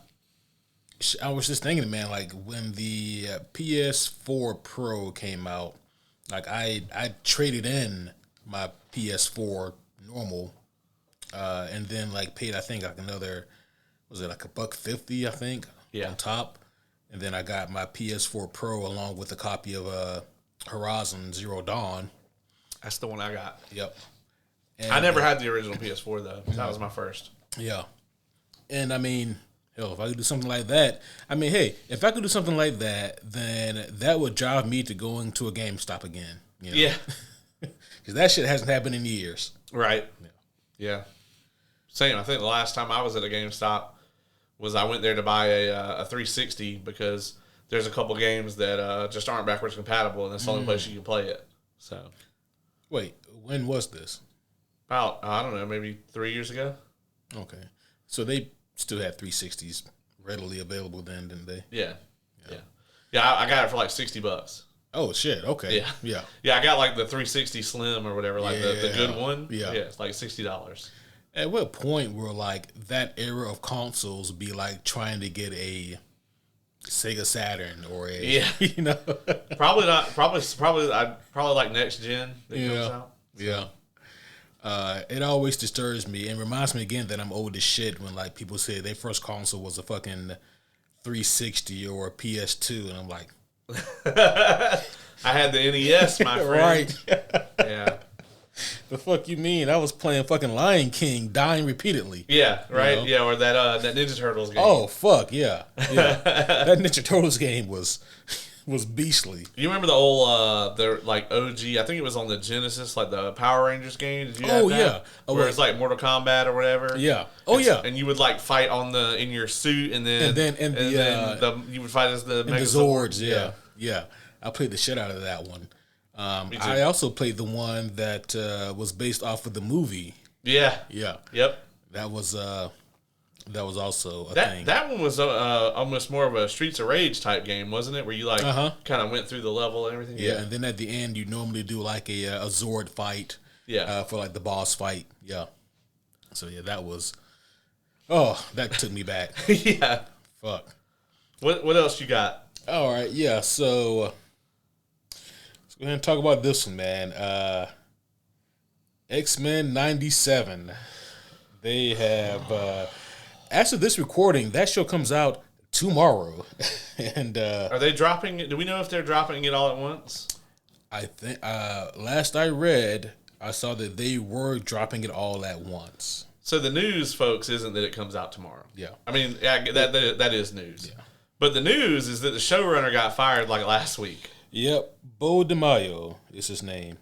was just thinking, man, like when the PS4 Pro came out, like I traded in my PS4 normal, and then like paid I think like another, was it like $150 I think on top. And then I got my PS4 Pro along with a copy of Horizon Zero Dawn. That's the one I got. Yep. And I never had the original PS4 though. That was my first. Yeah. And I mean, hell, if I could do something like that, if I could do something like that, then that would drive me to going to a GameStop again. Yeah. Because that shit hasn't happened in years. Right. Yeah. Same. I think the last time I was at a GameStop was I went there to buy a 360 because there's a couple games that just aren't backwards compatible, and that's the only place you can play it. So, wait, when was this? About, I don't know, maybe 3 years ago. Okay, so they still had 360s readily available then, didn't they? Yeah. I got it for like $60. Oh shit! Okay. Yeah. I got like the 360 Slim or whatever, like the good one. Yeah, it's like $60. At what point will like that era of consoles be like trying to get a Sega Saturn or a Probably not. Probably like next gen that comes out. So. Yeah. It always disturbs me and reminds me again that I'm old as shit when like people say their first console was a fucking 360 or a PS2, and I'm like, I had the NES, my friend. Right. Yeah. The fuck you mean? I was playing fucking Lion King, dying repeatedly. Yeah, right. Yeah, or that Ninja Turtles game. Oh fuck yeah. That Ninja Turtles game was beastly. You remember the old like OG? I think it was on the Genesis, like the Power Rangers game. Did you have that? Yeah. Where it's like Mortal Kombat or whatever. Yeah. Yeah. And you would like fight in your suit, and then you would fight as the Megazords. Yeah. I played the shit out of that one. I also played the one that was based off of the movie. Yeah. Yep. That was also a thing. That one was almost more of a Streets of Rage type game, wasn't it? Where you like kind of went through the level and everything. Yeah, and then at the end you normally do like a Zord fight. Yeah. For like the boss fight. Yeah. So yeah, that was. Oh, that took me back. Yeah. Fuck. What else you got? All right. Yeah. So. Let's go ahead and talk about this one, man. X-Men 97. They have, after this recording, that show comes out tomorrow. And are they dropping it? Do we know if they're dropping it all at once? I think, last I read, I saw that they were dropping it all at once. So the news, folks, isn't that it comes out tomorrow. Yeah. I mean, that is news. Yeah. But the news is that the showrunner got fired like last week. Yep, Bo DeMaio is his name.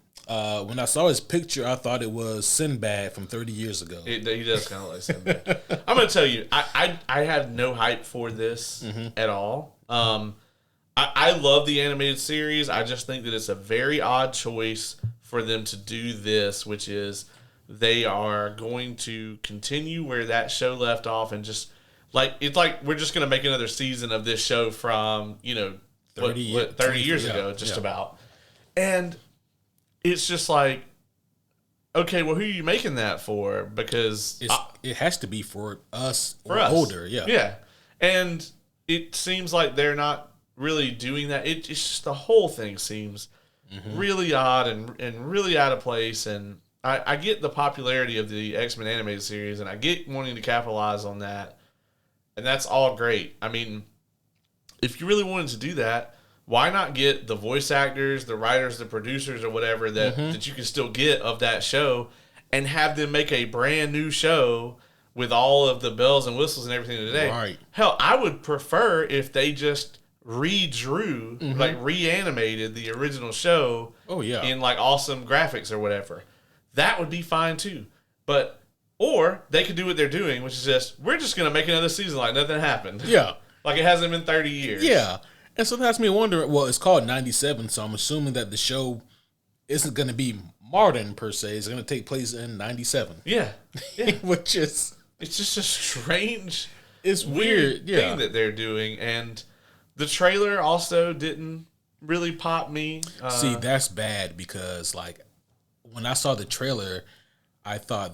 When I saw his picture, I thought it was Sinbad from 30 years ago. He does kind of like Sinbad. I'm going to tell you, I have no hype for this at all. I love the animated series. I just think that it's a very odd choice for them to do this, which is they are going to continue where that show left off and just it's like we're just going to make another season of this show from 30 years ago, just about. And it's just like, okay, well, who are you making that for? Because it has to be for us older, yeah. Yeah. And it seems like they're not really doing that. It's just the whole thing seems really odd and really out of place. And I get the popularity of the X-Men animated series, and I get wanting to capitalize on that. And that's all great. I mean, if you really wanted to do that, why not get the voice actors, the writers, the producers, or whatever that you can still get of that show and have them make a brand new show with all of the bells and whistles and everything today? Right. Hell, I would prefer if they just redrew, reanimated the original show in like awesome graphics or whatever. That would be fine too. Or they could do what they're doing, which is just, we're just going to make another season like nothing happened. Yeah. Like it hasn't been 30 years. Yeah. And so that's me wondering, well, it's called 97, so I'm assuming that the show isn't going to be modern per se. It's going to take place in 97. Yeah. Which is... It's just a strange... It's weird thing that they're doing. And the trailer also didn't really pop me. See, that's bad because, like, when I saw the trailer, I thought,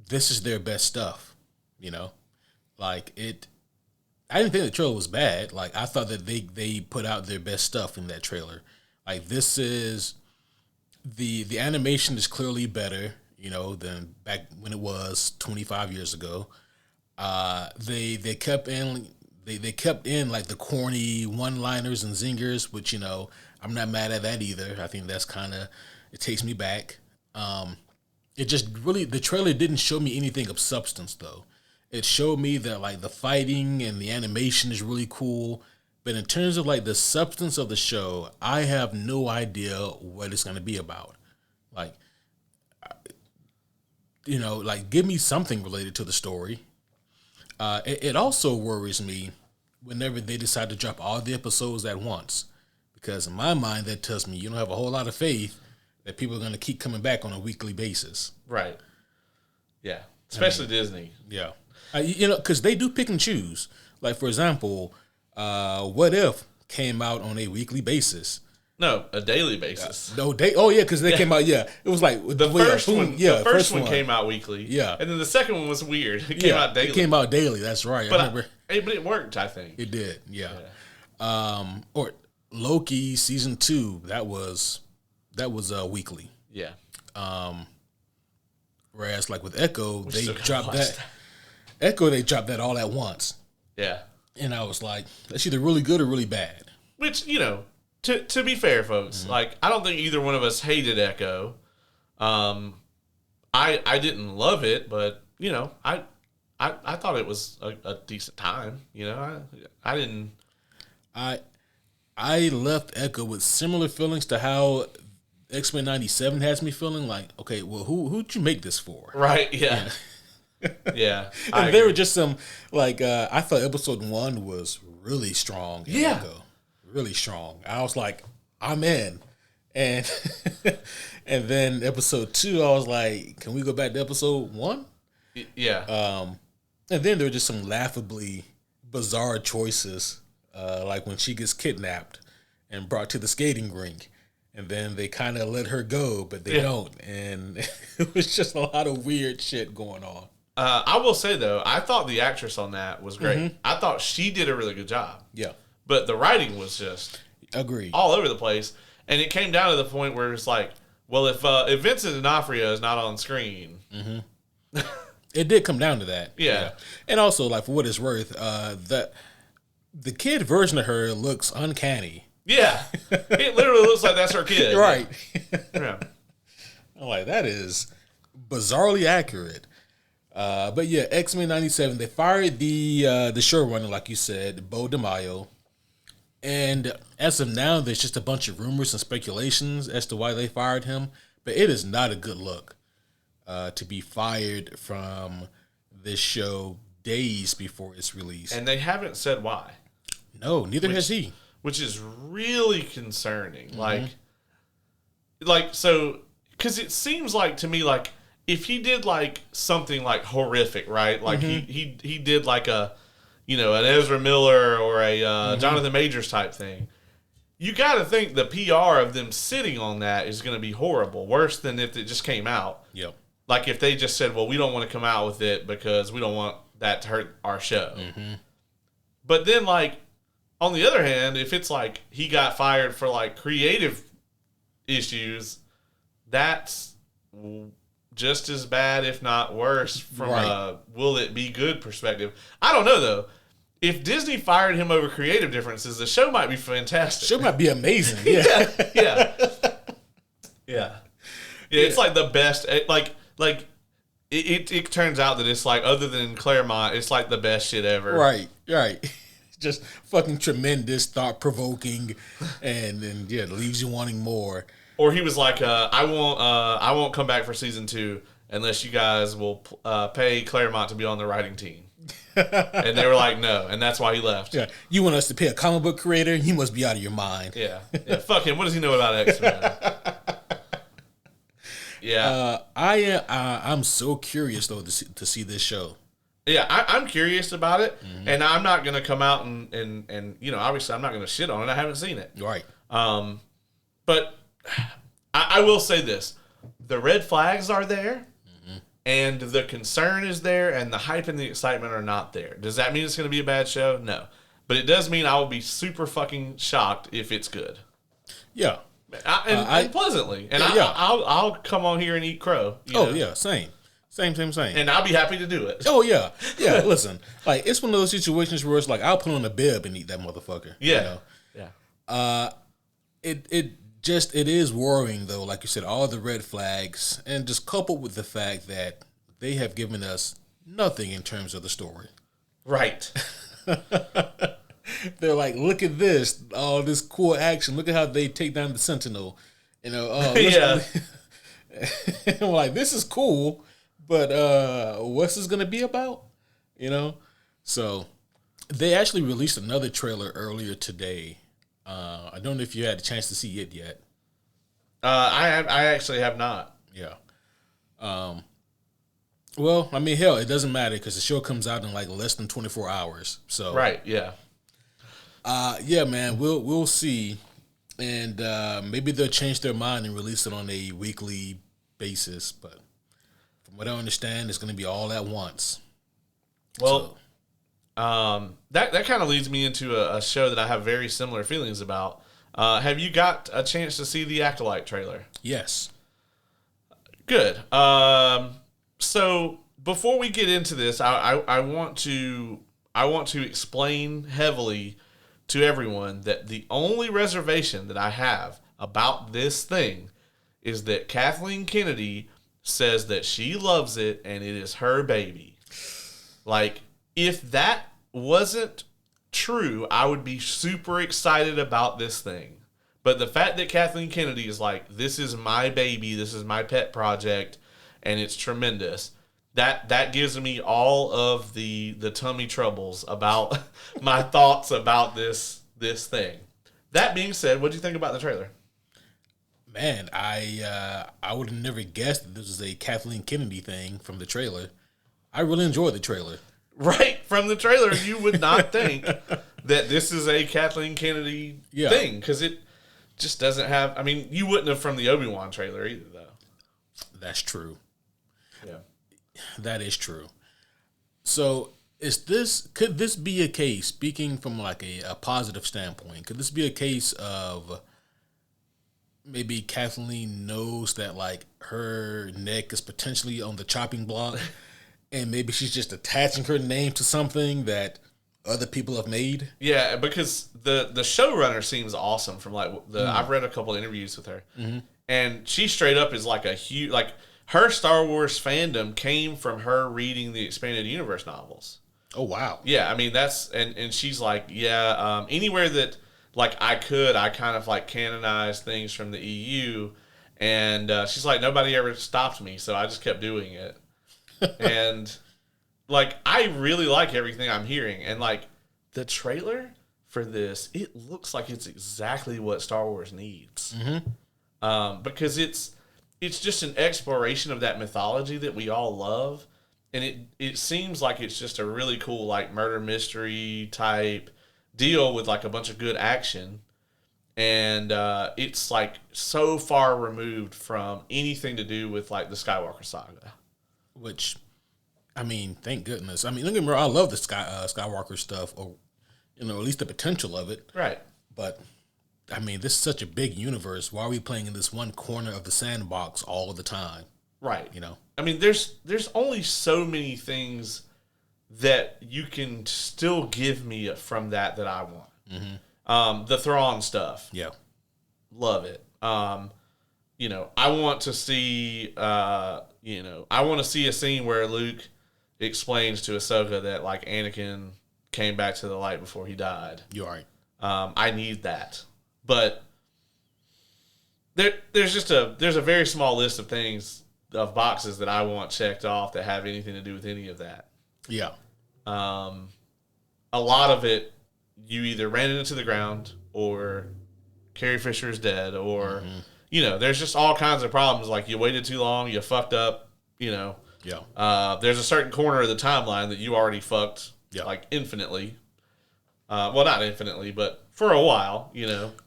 this is their best stuff, Like, I didn't think the trailer was bad. Like, I thought that they put out their best stuff in that trailer. Like, this is the animation is clearly better, than back when it was 25 years ago. They kept in like the corny one-liners and zingers, which I'm not mad at that either. I think that's kind of, it takes me back. It just really, the trailer didn't show me anything of substance though. It showed me that like the fighting and the animation is really cool, but in terms of like the substance of the show, I have no idea what it's going to be about. Like, like give me something related to the story. It also worries me whenever they decide to drop all the episodes at once, because in my mind that tells me you don't have a whole lot of faith that people are going to keep coming back on a weekly basis. Right. Yeah. Especially Disney. Yeah. Because they do pick and choose. Like, for example, What If came out on a weekly basis. No, a daily basis. Because they came out, It was like... The first one came out weekly. Yeah. And then the second one was weird. It came out daily. It came out daily, that's right. But it worked, I think. It did, yeah. Or Loki season 2, that was weekly. Yeah. Whereas like with Echo, they dropped that. Echo, they dropped that all at once. Yeah. And I was like, that's either really good or really bad. Which, to be fair, folks, like I don't think either one of us hated Echo. I didn't love it, but I thought it was a decent time. I didn't. I left Echo with similar feelings to how X-Men 97 has me feeling. Like, okay, well, who'd you make this for? Right? Yeah. Yeah. And there were just some like I thought episode 1 was really strong. Yeah. Echo. Really strong. I was like, I'm in. And and then episode 2, I was like, can we go back to episode 1? Yeah. And then there were just some laughably bizarre choices, like when she gets kidnapped and brought to the skating rink, and then they kind of let her go, but they don't. And it was just a lot of weird shit going on. I will say, though, I thought the actress on that was great. I thought she did a really good job. Yeah. But the writing was just agreed all over the place. And it came down to the point where it's like, well, if Vincent D'Onofrio is not on screen. It did come down to that. Yeah. And also, like, for what it's worth, the kid version of her looks uncanny. Yeah. It literally looks like that's her kid. Right. Yeah. I'm like, that is bizarrely accurate. But yeah, X-Men 97, they fired the showrunner, like you said, Bo DeMaio. And as of now, there's just a bunch of rumors and speculations as to why they fired him. But it is not a good look to be fired from this show days before its release. And they haven't said why. No, neither has he. Which is really concerning. So, because it seems like to me, like, if he did, like, something, like, horrific, right? Like, he did, like, an Ezra Miller or a Jonathan Majors type thing. You got to think the PR of them sitting on that is going to be horrible. Worse than if it just came out. Yep. Like, if they just said, well, we don't want to come out with it because we don't want that to hurt our show. Mm-hmm. But then, like, on the other hand, if it's like he got fired for, like, creative issues, that's just as bad, if not worse, from a will it be good perspective. I don't know, though. If Disney fired him over creative differences, the show might be fantastic. The show might be amazing. Yeah. Yeah. It's like the best. It turns out that it's like, other than Claremont, it's like the best shit ever. Right. Just fucking tremendous, thought provoking, and it leaves you wanting more. Or he was like, I won't come back for season 2 unless you guys will pay Claremont to be on the writing team. And they were like, no, and that's why he left. Yeah, you want us to pay a comic book creator? You must be out of your mind. Yeah. Fuck him. What does he know about X-Men? Yeah. I'm so curious though to see this show. Yeah, I'm curious about it, and I'm not gonna come out and obviously I'm not gonna shit on it. I haven't seen it. Right. But I will say this: the red flags are there. And the concern is there, and the hype and the excitement are not there. Does that mean it's going to be a bad show? No. But it does mean I will be super fucking shocked if it's good. Yeah. And pleasantly. And I'll come on here and eat crow. Yeah, same. Same. And I'll be happy to do it. Oh, yeah. Yeah, listen. Like, it's one of those situations where it's like, I'll put on a bib and eat that motherfucker. Yeah. Yeah. It is worrying, though, like you said, all the red flags, and just coupled with the fact that they have given us nothing in terms of the story. Right. They're like, look at this, all this cool action. Look at how they take down the Sentinel. Yeah. I'm like, this is cool, but what's this going to be about? So they actually released another trailer earlier today. I don't know if you had a chance to see it yet. I actually have not. Yeah. Well, I mean, hell, it doesn't matter because the show comes out in like less than 24 hours. So right, yeah. Yeah, man, we'll see, and maybe they'll change their mind and release it on a weekly basis. But from what I understand, it's going to be all at once. Well. That kind of leads me into a show that I have very similar feelings about. Have you got a chance to see the Acolyte trailer? Yes. Good. So before we get into this, I want to explain heavily to everyone that the only reservation that I have about this thing is that Kathleen Kennedy says that she loves it and it is her baby. Like, if that wasn't true, I would be super excited about this thing. But the fact that Kathleen Kennedy is like, this is my baby, this is my pet project, and it's tremendous, that gives me all of the tummy troubles about my thoughts about this thing. That being said, what do you think about the trailer? Man, I would have never guessed that this was a Kathleen Kennedy thing from the trailer. I really enjoyed the trailer. Right, from the trailer, you would not think that this is a Kathleen Kennedy thing, because it just doesn't have... I mean, you wouldn't have from the Obi-Wan trailer either, though. That's true. Yeah. That is true. So, could this be a case, speaking from like a positive standpoint, could this be a case of maybe Kathleen knows that like her neck is potentially on the chopping block, and maybe she's just attaching her name to something that other people have made? Yeah, because the showrunner seems awesome. From like I've read a couple of interviews with her, and she straight up is like a huge, like, her Star Wars fandom came from her reading the Expanded Universe novels. Oh wow! Yeah, I mean that's and she's like, anywhere that, like I kind of like canonize things from the EU, and she's like, nobody ever stopped me, so I just kept doing it. And like, I really like everything I'm hearing, and like the trailer for this, it looks like it's exactly what Star Wars needs, because it's just an exploration of that mythology that we all love, and it seems like it's just a really cool like murder mystery type deal with like a bunch of good action, and it's like so far removed from anything to do with like the Skywalker saga. Which, I mean, thank goodness. I mean, don't get me wrong, I love the Skywalker stuff, or at least the potential of it. Right. But I mean, this is such a big universe. Why are we playing in this one corner of the sandbox all of the time? Right. I mean, there's only so many things that you can still give me from that I want. The Thrawn stuff. Yeah. Love it. I want to see, I want to see a scene where Luke explains to Ahsoka that like Anakin came back to the light before he died. You're right. I need that. But there's a very small list of things, of boxes that I want checked off that have anything to do with any of that. Yeah. A lot of it, you either ran it into the ground, or Carrie Fisher is dead, or there's just all kinds of problems. Like you waited too long, you fucked up. Yeah. There's a certain corner of the timeline that you already fucked, like infinitely. Well, not infinitely, but for a while.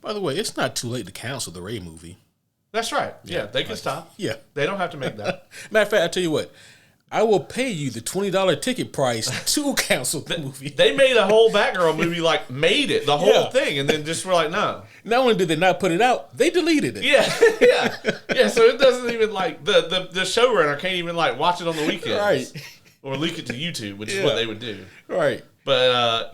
By the way, it's not too late to cancel the Rey movie. That's right. Yeah, they can stop. Yeah. They don't have to make that. Matter of fact, I tell you what, I will pay you the $20 ticket price to cancel the movie. They made a whole Batgirl movie, like made it, the whole thing, and then just were like, no. Not only did they not put it out, they deleted it. Yeah. So it doesn't even like the showrunner can't even like watch it on the weekends, right? Or leak it to YouTube, which is what they would do, right? But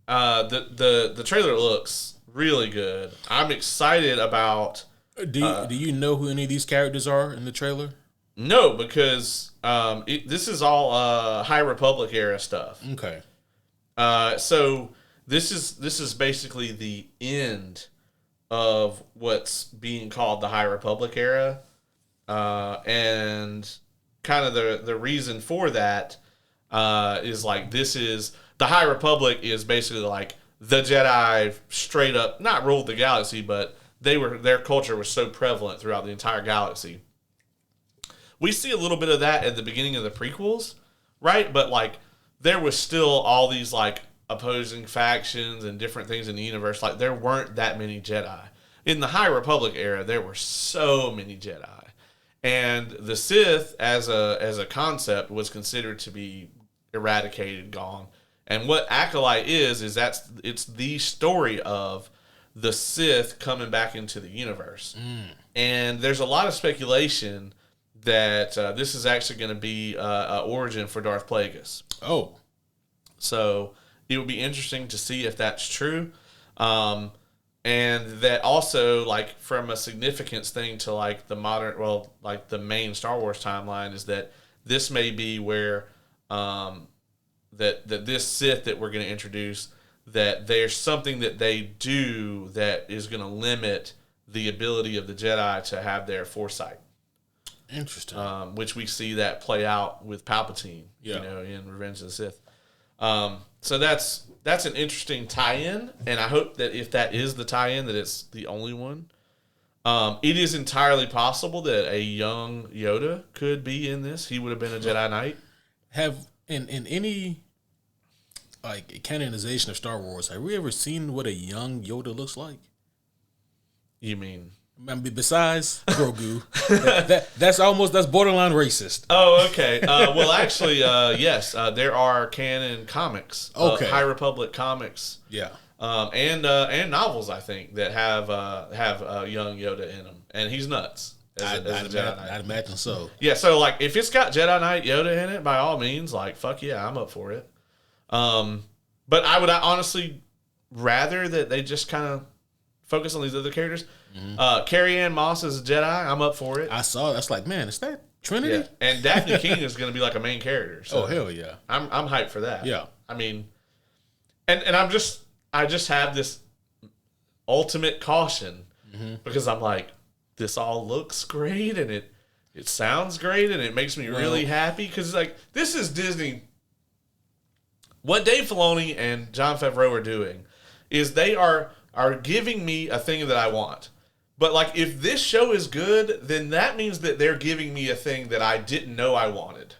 the trailer looks really good. I'm excited about. Do you know who any of these characters are in the trailer? No, because this is all High Republic era stuff. Okay. So this is basically the end of what's being called the High Republic era, and kind of the reason for that is like the High Republic is basically like the Jedi straight up not ruled the galaxy, but their culture was so prevalent throughout the entire galaxy. We see a little bit of that at the beginning of the prequels, right? But like there was still all these like opposing factions and different things in the universe. Like there weren't that many Jedi. In the High Republic era, there were so many Jedi. And the Sith as a concept was considered to be eradicated, gone. And what Acolyte is it's the story of the Sith coming back into the universe. And there's a lot of speculation that this is actually going to be an origin for Darth Plagueis. Oh. So it would be interesting to see if that's true. And that also, like, from a significance thing to, like, the main Star Wars timeline is that this may be where that this Sith that we're going to introduce, that there's something that they do that is going to limit the ability of the Jedi to have their foresight. Interesting. Which we see that play out with Palpatine, in Revenge of the Sith. So that's an interesting tie-in, and I hope that if that is the tie-in, that it's the only one. It is entirely possible that a young Yoda could be in this. He would have been a Jedi Knight. Have in any like canonization of Star Wars, have we ever seen what a young Yoda looks like? You mean? I mean, besides Grogu, that's borderline racist. Oh, okay. Well, actually, yes, there are canon comics, High Republic comics, and novels I think that have young Yoda in them, and he's nuts. I'd imagine so. Yeah, so like if it's got Jedi Knight Yoda in it, by all means, like fuck yeah, I'm up for it. But I would honestly rather that they just kind of focus on these other characters. Carrie Ann Moss as a Jedi, I'm up for it. I saw that's like, man, is that Trinity? Yeah. And Daphne King is going to be like a main character. So hell yeah. I'm hyped for that. Yeah. I mean, and I'm just I just have this ultimate caution because I'm like, this all looks great and it sounds great and it makes me really happy because like this is Disney. What Dave Filoni and Jon Favreau are doing is they are giving me a thing that I want. But like if this show is good, then that means that they're giving me a thing that I didn't know I wanted.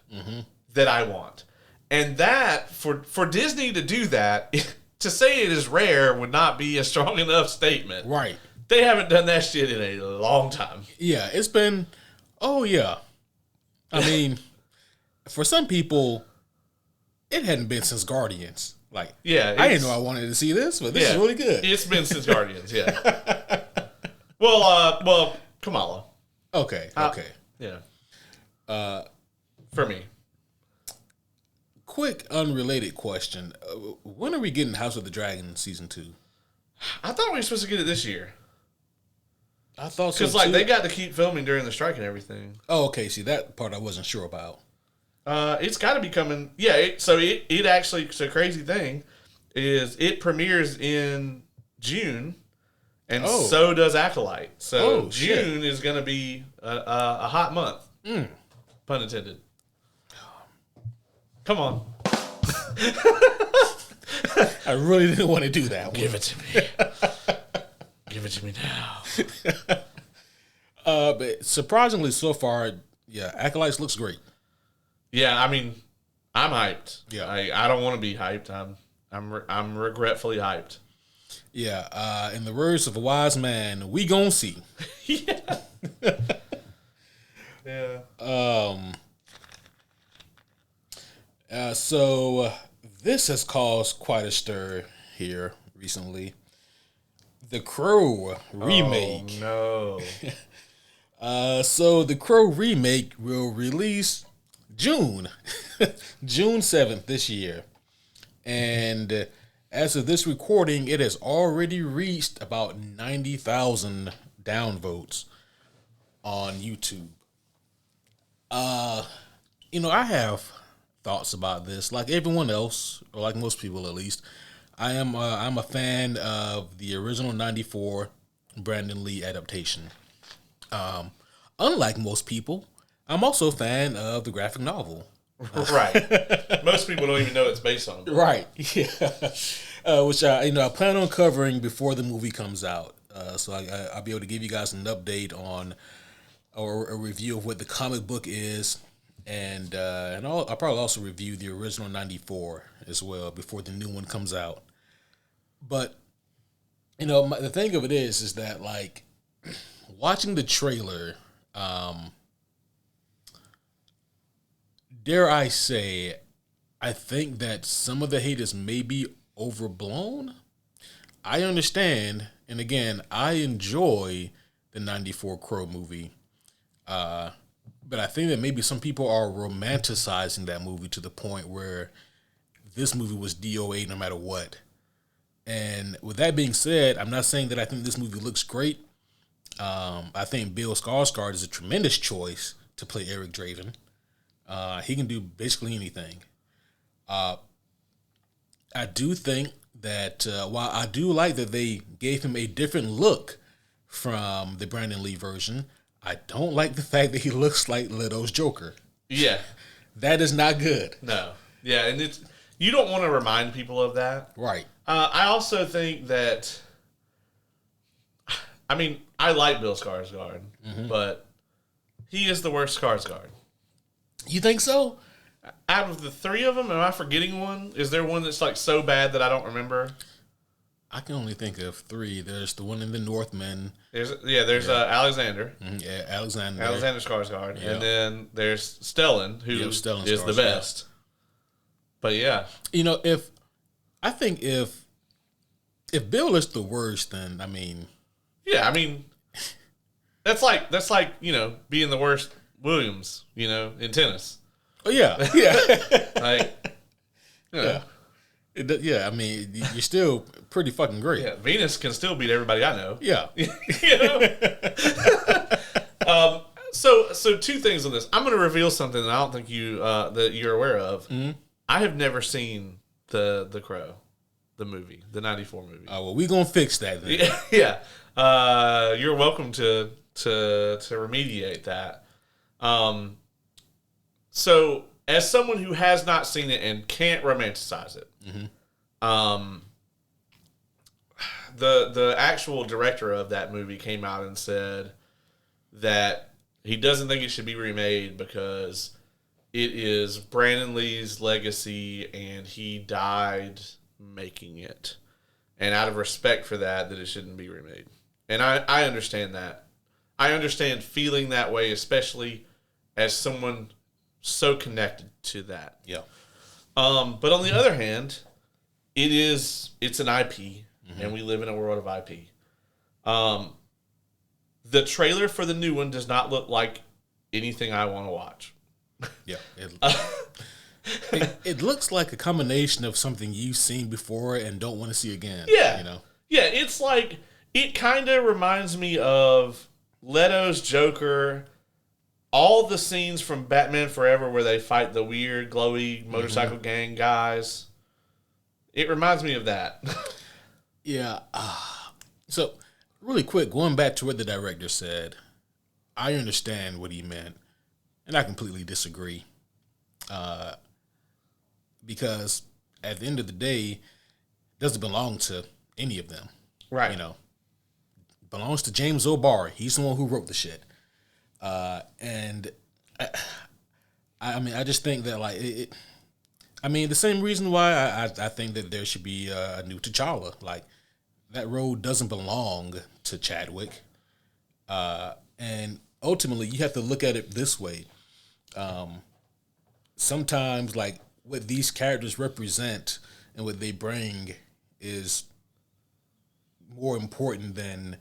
That I want. And that for Disney to do that, to say it is rare would not be a strong enough statement. Right. They haven't done that shit in a long time. Yeah, it's been I mean, for some people it hadn't been since Guardians. Like, I didn't know I wanted to see this, but this is really good. It's been since Guardians, yeah. Well, Kamala. Okay. Yeah. For me. Quick, unrelated question. When are we getting House of the Dragon Season 2? I thought we were supposed to get it this year. I thought so, because like they got to keep filming during the strike and everything. Oh, okay. See, that part I wasn't sure about. It's got to be coming. Yeah. It actually. So crazy thing is it premieres in June, and so does Acolyte. So June is going to be a hot month. Pun intended. Come on. I really didn't want to do that one. Give it to me. Give it to me now. But surprisingly, so far, Acolytes looks great. Yeah, I mean, I'm hyped. Yeah, I don't want to be hyped. I'm regretfully hyped. Yeah. In the words of a wise man, we gon' see. Yeah. Yeah. So this has caused quite a stir here recently. The Crow remake. Oh, no. So the Crow remake will release June 7th this year. And as of this recording, it has already reached about 90,000 downvotes on YouTube. I have thoughts about this. Like everyone else, or like most people at least, I'm a fan of the original '94 Brandon Lee adaptation. Unlike most people, I'm also a fan of the graphic novel. Right. Most people don't even know it's based on them. Right. Yeah. Which I plan on covering before the movie comes out. So I'll be able to give you guys an update on or a review of what the comic book is. And I'll probably also review the original '94 as well before the new one comes out. But the thing of it is that like watching the trailer, dare I say, I think that some of the hate is maybe overblown. I understand, and again, I enjoy the '94 Crow movie. But I think that maybe some people are romanticizing that movie to the point where this movie was DOA no matter what. And with that being said, I'm not saying that I think this movie looks great. I think Bill Skarsgård is a tremendous choice to play Eric Draven. He can do basically anything. I do think that while I do like that they gave him a different look from the Brandon Lee version, I don't like the fact that he looks like Leto's Joker. Yeah. That is not good. No. Yeah, and you don't want to remind people of that. Right. I also think that, I mean, I like Bill Skarsgård, but he is the worst Skarsgård. You think so? Out of the three of them, am I forgetting one? Is there one that's like so bad that I don't remember? I can only think of three. There's the one in the Northman. There's Alexander. Yeah, Alexander. Alexander Skarsgård. Yeah. And then there's Stellan, who is the best. But yeah. If Bill is the worst, then I mean. Yeah, I mean, that's like being the worst Williams, in tennis. Oh yeah, yeah. Yeah, I mean, you're still pretty fucking great. Yeah, Venus can still beat everybody I know. Yeah. So two things on this. I'm going to reveal something that I don't think that you're aware of. Mm-hmm. I have never seen the Crow. the movie, the 94 movie. Oh, well, we gonna fix that then. Yeah. You're welcome to remediate that. So as someone who has not seen it and can't romanticize it, the actual director of that movie came out and said that he doesn't think it should be remade because it is Brandon Lee's legacy and he died making it. And out of respect for that it shouldn't be remade. And I understand that. I understand feeling that way, especially as someone so connected to that. Yeah. But on the other hand, it's an IP, and we live in a world of IP. The trailer for the new one does not look like anything I want to watch. Yeah. It looks like a combination of something you've seen before and don't want to see again. Yeah. You know? Yeah, it's like, it kind of reminds me of Leto's Joker, all the scenes from Batman Forever where they fight the weird, glowy motorcycle gang guys. It reminds me of that. Yeah. So, really quick, going back to what the director said, I understand what he meant, and I completely disagree. Because at the end of the day, it doesn't belong to any of them. Right. You know, it belongs to James O'Barr. He's the one who wrote the shit. And I mean, I just think that like the same reason why I think that there should be a new T'Challa. Like, that role doesn't belong to Chadwick. And ultimately, you have to look at it this way. Sometimes, like, what these characters represent and what they bring is more important than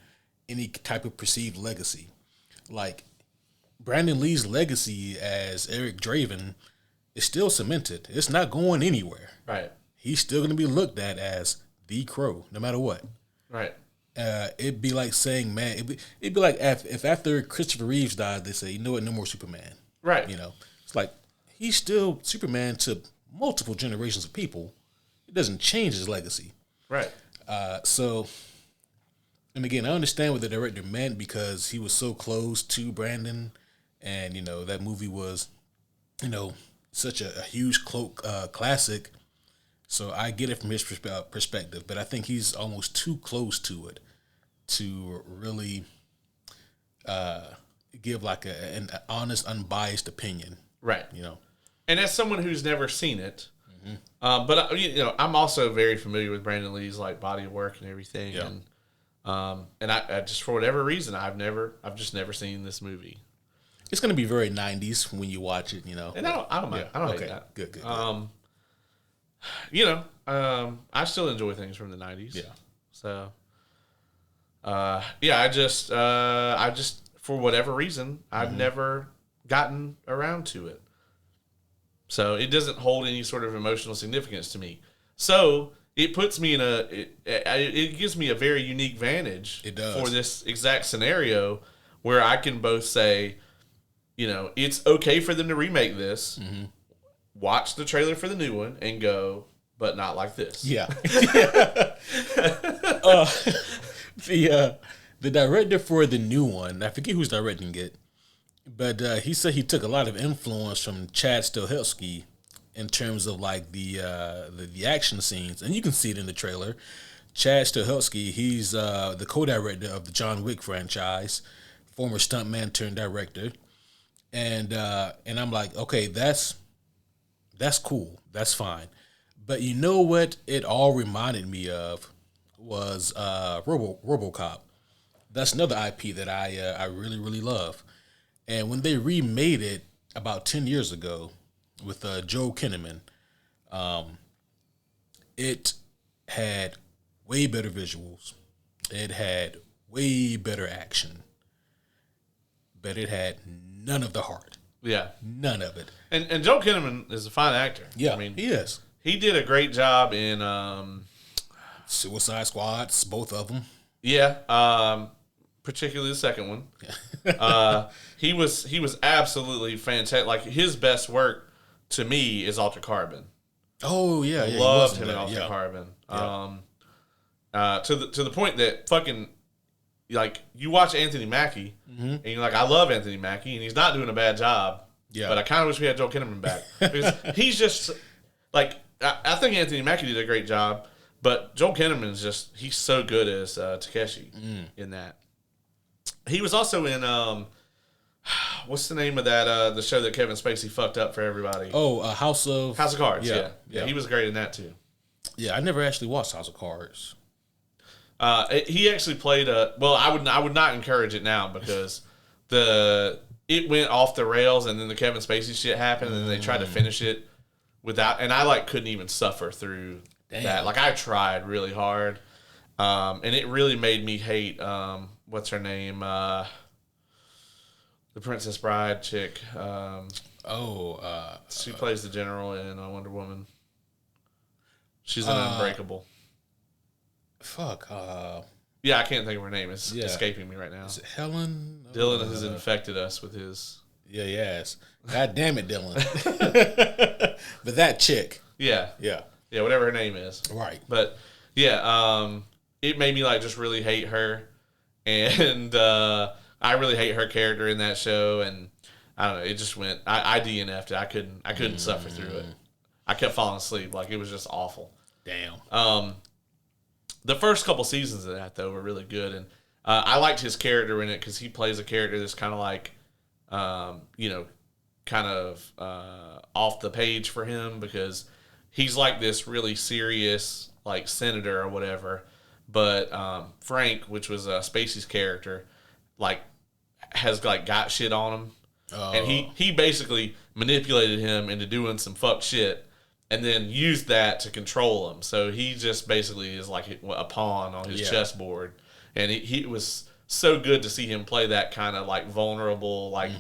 any type of perceived legacy. Like, Brandon Lee's legacy as Eric Draven is still cemented. It's not going anywhere. Right. He's still going to be looked at as the Crow, no matter what. Right. It'd be like saying, man, it'd be like if after Christopher Reeves died, they say, you know what, no more Superman. Right. You know, it's like, he's still Superman to multiple generations of people. It doesn't change his legacy. Right. So, and again, I understand what the director meant because he was so close to Brandon, and, you know, that movie was, you know, such a huge classic. So I get it from his perspective, but I think he's almost too close to it to really give like an honest, unbiased opinion. Right. You know. And as someone who's never seen it, but you know, I'm also very familiar with Brandon Lee's like body of work and everything, Yeah. and I just, for whatever reason, I've just never seen this movie. It's going to be very 90s when you watch it, you know. And I don't mind. Yeah. I don't Okay. hate that. Good. You know, I still enjoy things from the 90s. Yeah. So, yeah, I just for whatever reason, I've never gotten around to it. So it doesn't hold any sort of emotional significance to me. So it puts me in it gives me a very unique vantage. It does. For this exact scenario where I can both say, you know, it's okay for them to remake this, watch the trailer for the new one, and go, but not like this. Yeah. The director for the new one, I forget who's directing it, but he said he took a lot of influence from Chad Stahelski in terms of like the action scenes, and you can see it in the trailer. Chad Stahelski, he's the co-director of the John Wick franchise, former stuntman turned director, and I'm like, okay, that's cool, that's fine, but you know what? It all reminded me of was RoboCop. That's another IP that I really, really love. And when they remade it about 10 years ago with Joe Kinnaman, it had way better visuals. It had way better action. But it had none of the heart. Yeah. None of it. And Joe Kinnaman is a fine actor. Yeah, I mean, he is. He did a great job in Suicide Squads, both of them. Yeah, particularly the second one. He was absolutely fantastic. Like, his best work to me is Altered Carbon. Oh yeah, he Loved was him in that. Altered Yeah. Carbon. Yeah. To the point that fucking like you watch Anthony Mackie and you're like, I love Anthony Mackie and he's not doing a bad job. Yeah. But I kind of wish we had Joel Kinnaman back because he's just like I think Anthony Mackie did a great job, but Joel Kinnaman is just he's so good as Takeshi in that. He was also in what's the name of that the show that Kevin Spacey fucked up for everybody? Oh, House of Cards. Yeah. Yeah, he was great in that too. Yeah, I never actually watched House of Cards. He actually played a well. I would not encourage it now because it went off the rails and then the Kevin Spacey shit happened and then they tried to finish it without and I like couldn't even suffer through that. Like I tried really hard, and it really made me hate what's her name, the Princess Bride chick. She plays the general in Wonder Woman. She's an Unbreakable. Fuck. Yeah, I can't think of her name. It's escaping me right now. Is it Helen? Dylan has infected us with his. Yeah, yes. God damn it, Dylan. But that chick. Yeah. Yeah. Yeah, whatever her name is. Right. But yeah, it made me like just really hate her, and I really hate her character in that show, and I don't know. It just went. I DNF'd it. I couldn't suffer through it. I kept falling asleep. Like it was just awful. Damn. The first couple seasons of that though were really good, and I liked his character in it because he plays a character that's kind of like, kind of off the page for him because he's like this really serious like senator or whatever, but Frank, which was Spacey's character, like has like got shit on him, and he basically manipulated him into doing some fuck shit. And then used that to control him. So he just basically is like a pawn on his chessboard. And he was so good to see him play that kind of like vulnerable, like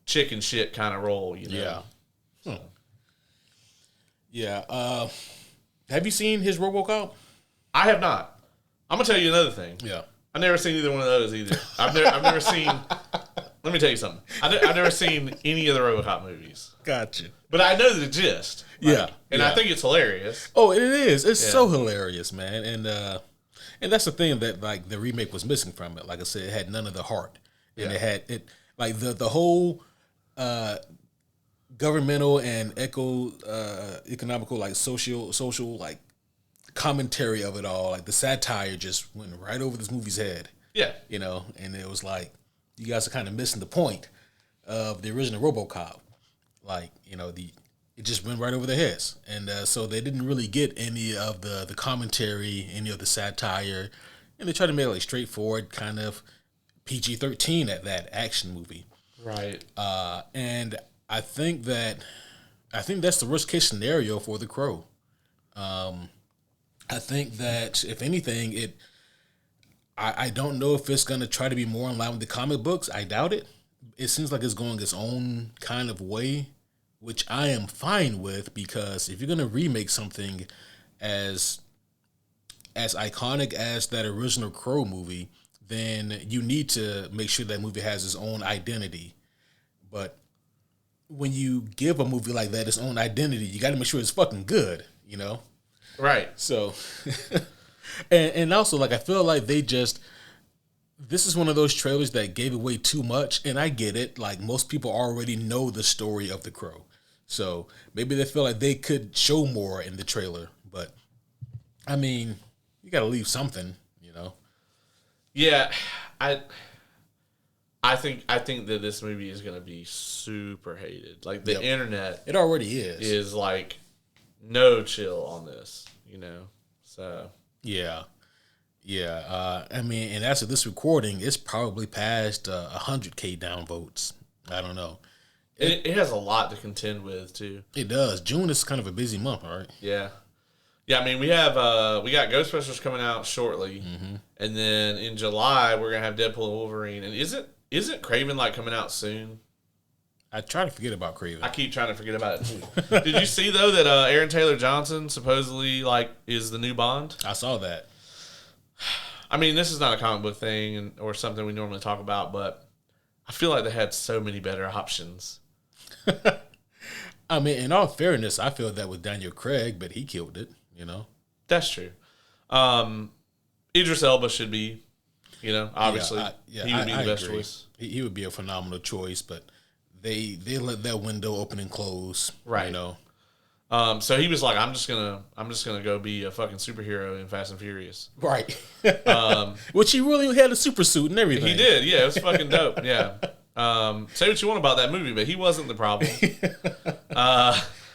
chicken shit kind of role, you know? Yeah. Yeah. Have you seen his RoboCop? I have not. I'm going to tell you another thing. Yeah. I've never seen either one of those either. I've never seen... Let me tell you something. I've never seen any of the RoboCop movies. Gotcha. But I know the gist. Yeah. And I think it's hilarious. Oh, it is. It's so hilarious, man. And that's the thing that like the remake was missing from it. Like I said, it had none of the heart. And it like the whole governmental and economical like social like commentary of it all, like the satire just went right over this movie's head. Yeah. You know, and it was like you guys are kind of missing the point of the original RoboCop. Like, you know, it just went right over their heads. And so they didn't really get any of the commentary, any of the satire. And they tried to make it like straightforward, kind of PG-13 at that action movie. Right. And I think that's the worst case scenario for The Crow. I think that if anything, I don't know if it's going to try to be more in line with the comic books. I doubt it. It seems like it's going its own kind of way, which I am fine with, because if you're going to remake something as iconic as that original Crow movie, then you need to make sure that movie has its own identity. But when you give a movie like that its own identity, you got to make sure it's fucking good, you know? Right. So, and also, like, I feel like this is one of those trailers that gave away too much, and I get it. Like, most people already know the story of The Crow. So, maybe they feel like they could show more in the trailer. But, I mean, you got to leave something, you know? Yeah, I think that this movie is going to be super hated. Like, the internet... It already is. Is, like, no chill on this, you know? So... Yeah. I mean, and as of this recording, it's probably past 100K downvotes. I don't know. It has a lot to contend with too. It does. June is kind of a busy month, right? Yeah. I mean, we got Ghostbusters coming out shortly, and then in July we're gonna have Deadpool and Wolverine. And isn't Craven like coming out soon? I try to forget about Craven. I keep trying to forget about it too. Did you see though that Aaron Taylor Johnson supposedly like is the new Bond? I saw that. I mean, this is not a comic book thing or something we normally talk about, but I feel like they had so many better options. I mean, in all fairness, I feel that with Daniel Craig, but he killed it, That's true. Idris Elba should be, obviously. He would be the best choice. He would be a phenomenal choice, but they let that window open and close. Right. So he was like, I'm just gonna go be a fucking superhero in Fast and Furious. Right. Which he really had a super suit and everything. He did, yeah. It was fucking dope. Yeah. Say what you want about that movie, but he wasn't the problem.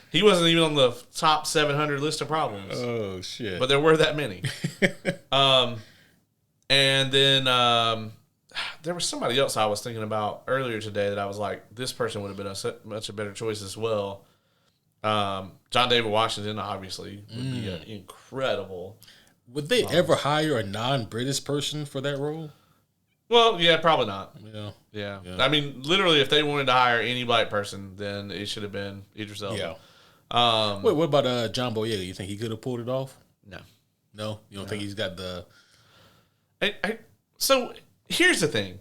He wasn't even on the top 700 list of problems. Oh shit! But there were that many. And then there was somebody else I was thinking about earlier today that I was like, this person would have been a much better choice as well. John David Washington obviously would be incredible. Would they ever hire a non-British person for that role? Well, yeah, probably not. Yeah. I mean, literally, if they wanted to hire any black person, then it should have been Idris Elba. Yeah. Wait, what about John Boyega? You think he could have pulled it off? No. You don't think he's got the... So, here's the thing.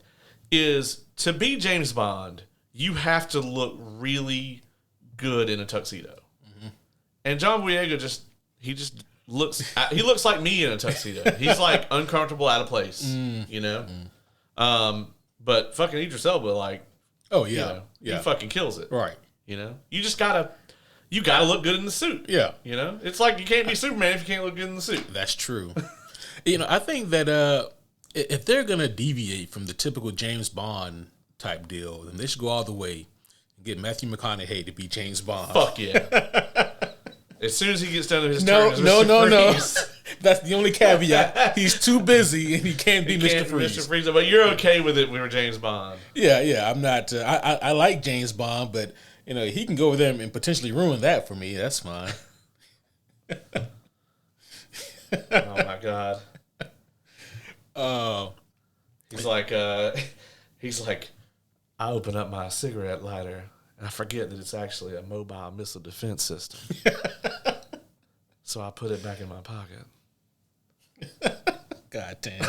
Is to be James Bond, you have to look really good in a tuxedo. Mm-hmm. And John Boyega just looks like me in a tuxedo. He's like uncomfortable, out of place, But fucking Idris Elba, like, he fucking kills it, right? You just gotta look good in the suit. Yeah, it's like you can't be Superman if you can't look good in the suit. That's true. I think that if they're gonna deviate from the typical James Bond type deal, then they should go all the way and get Matthew McConaughey to be James Bond. Fuck yeah. As soon as he gets done with his no. Freeze, That's the only caveat. He's too busy and he can't be Mr. Freeze. Mr. Freeze, but you're okay with it when we're James Bond. Yeah. I'm not. I like James Bond, but he can go over there and potentially ruin that for me. That's fine. Oh my god. He's like, I open up my cigarette lighter and I forget that it's actually a mobile missile defense system. So I put it back in my pocket. God damn.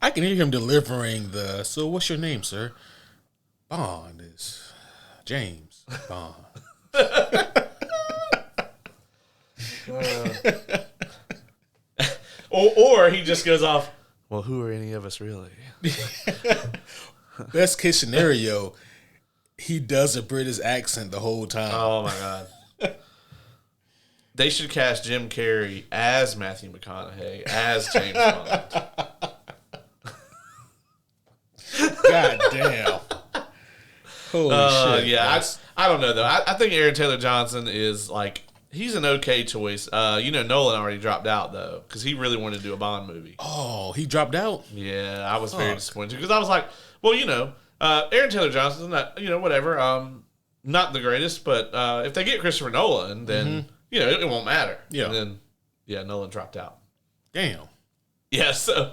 I can hear him delivering so what's your name, sir? Bond is James Bond. Or he just goes off, well, who are any of us really? Best case scenario, he does a British accent the whole time. Oh, my God. They should cast Jim Carrey as Matthew McConaughey, as James Bond. God damn. Holy shit. Yeah, I don't know, though. I think Aaron Taylor Johnson is, like, he's an okay choice. Nolan already dropped out, though, because he really wanted to do a Bond movie. Oh, he dropped out? Yeah, I was very disappointed. Because I was like, well, Aaron Taylor Johnson's not, whatever, not the greatest, but if they get Christopher Nolan, then, it won't matter. Yeah. And then, Nolan dropped out. Damn. Yeah, so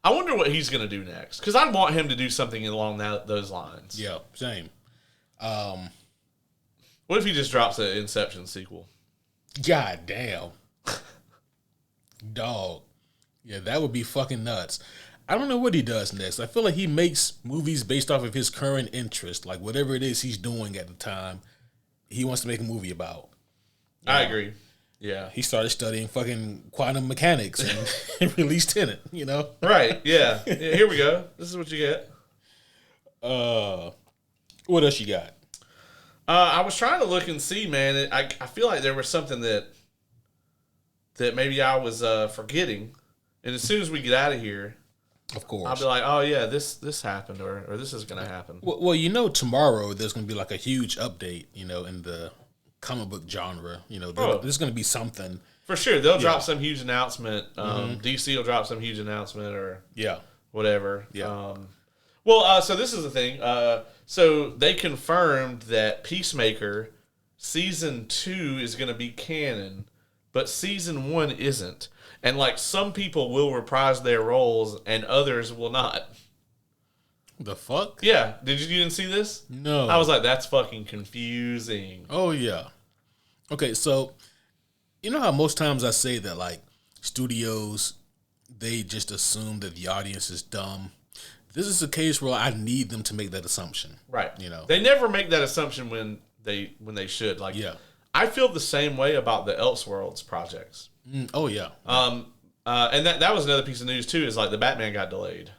I wonder what he's going to do next. Because I want him to do something along those lines. Yeah, same. What if he just drops an Inception sequel? God damn. Dog. Yeah, that would be fucking nuts. I don't know what he does next. I feel like he makes movies based off of his current interest. Like, whatever it is he's doing at the time, he wants to make a movie about. I agree. Yeah. He started studying fucking quantum mechanics and released Tenet, Right, yeah. Here we go. This is what you get. What else you got? I was trying to look and see, man. I feel like there was something that maybe I was forgetting. And as soon as we get out of here, of course, I'll be like, oh, yeah, this happened or this is going to happen. Well, tomorrow there's going to be like a huge update, in the comic book genre. There's going to be something. For sure. They'll drop some huge announcement. DC will drop some huge announcement or whatever. Yeah. So this is the thing. So they confirmed that Peacemaker Season 2 is going to be canon, but Season 1 isn't. And, like, some people will reprise their roles and others will not. The fuck? Yeah. You didn't see this? No. I was like, that's fucking confusing. Oh, yeah. Okay, so, you know how most times I say that, like, studios, they just assume that the audience is dumb? This is a case where I need them to make that assumption. Right. They never make that assumption when they should. Like, Yeah. I feel the same way about the Elseworlds projects. Oh yeah. And that was another piece of news too. Is like the Batman got delayed.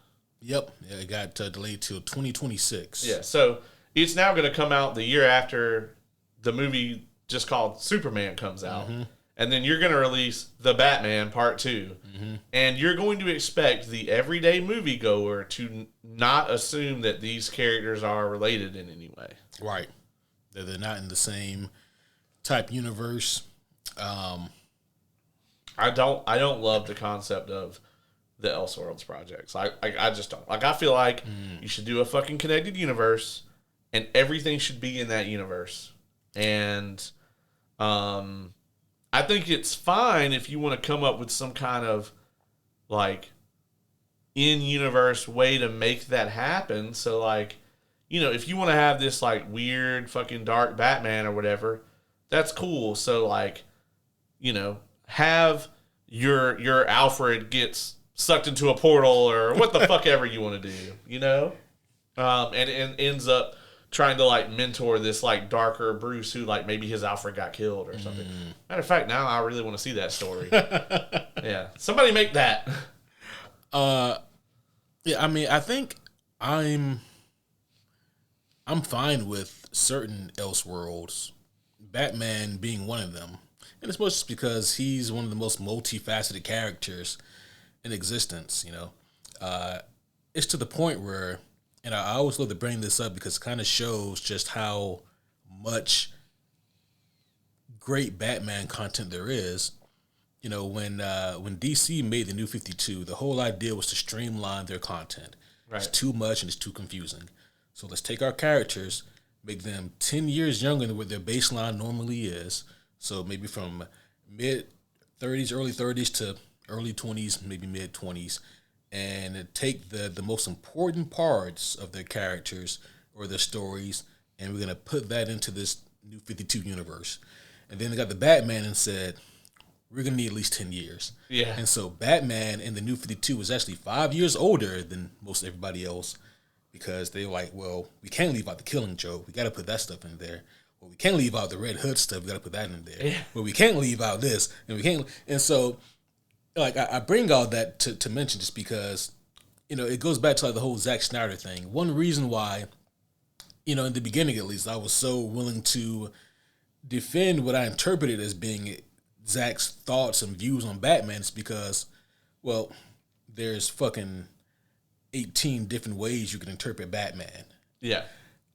Yep. Yeah, it got delayed till 2026. Yeah. So it's now going to come out the year after the movie just called Superman comes out. Mm-hmm. And then you're going to release The Batman Part 2. Mm-hmm. And you're going to expect the everyday moviegoer to not assume that these characters are related in any way. Right. That they're not in the same type universe. I don't love the concept of the Elseworlds projects. I just don't. Like, I feel like you should do a fucking connected universe and everything should be in that universe. And I think it's fine if you want to come up with some kind of like in-universe way to make that happen. So like, you know, if you want to have this like weird fucking dark Batman or whatever, that's cool. So like, you know, have your Alfred gets sucked into a portal or what the fuck ever you want to do, you know? And ends up trying to like mentor this like darker Bruce who like maybe his Alfred got killed or something. Matter of fact, now I really want to see that story. Yeah. Somebody make that. Yeah, I mean, I think I'm fine with certain Elseworlds, Batman being one of them. And it's mostly because he's one of the most multifaceted characters in existence, you know. It's to the point where, and I always love to bring this up because it kind of shows just how much great Batman content there is. You know, when DC made the New 52, the whole idea was to streamline their content. Right. It's too much and it's too confusing. So let's take our characters, make them 10 years younger than what their baseline normally is. So maybe from mid-30s, early 30s to early 20s, maybe mid-20s, and take the most important parts of their characters or their stories, and we're going to put that into this New 52 universe. And then they got the Batman and said, we're going to need at least 10 years. Yeah. And so Batman in the New 52 was actually 5 years older than most everybody else because they were like, well, we can't leave out the Killing Joke. We got to put that stuff in there. Well, we can't leave out the Red Hood stuff. We got to put that in there. Yeah. Well, we can't leave out this. And we can't. And so, like, I bring all that to mention just because, you know, it goes back to like the whole Zack Snyder thing. One reason why, you know, in the beginning at least, I was so willing to defend what I interpreted as being Zack's thoughts and views on Batman is because, well, there's fucking 18 different ways you can interpret Batman. Yeah.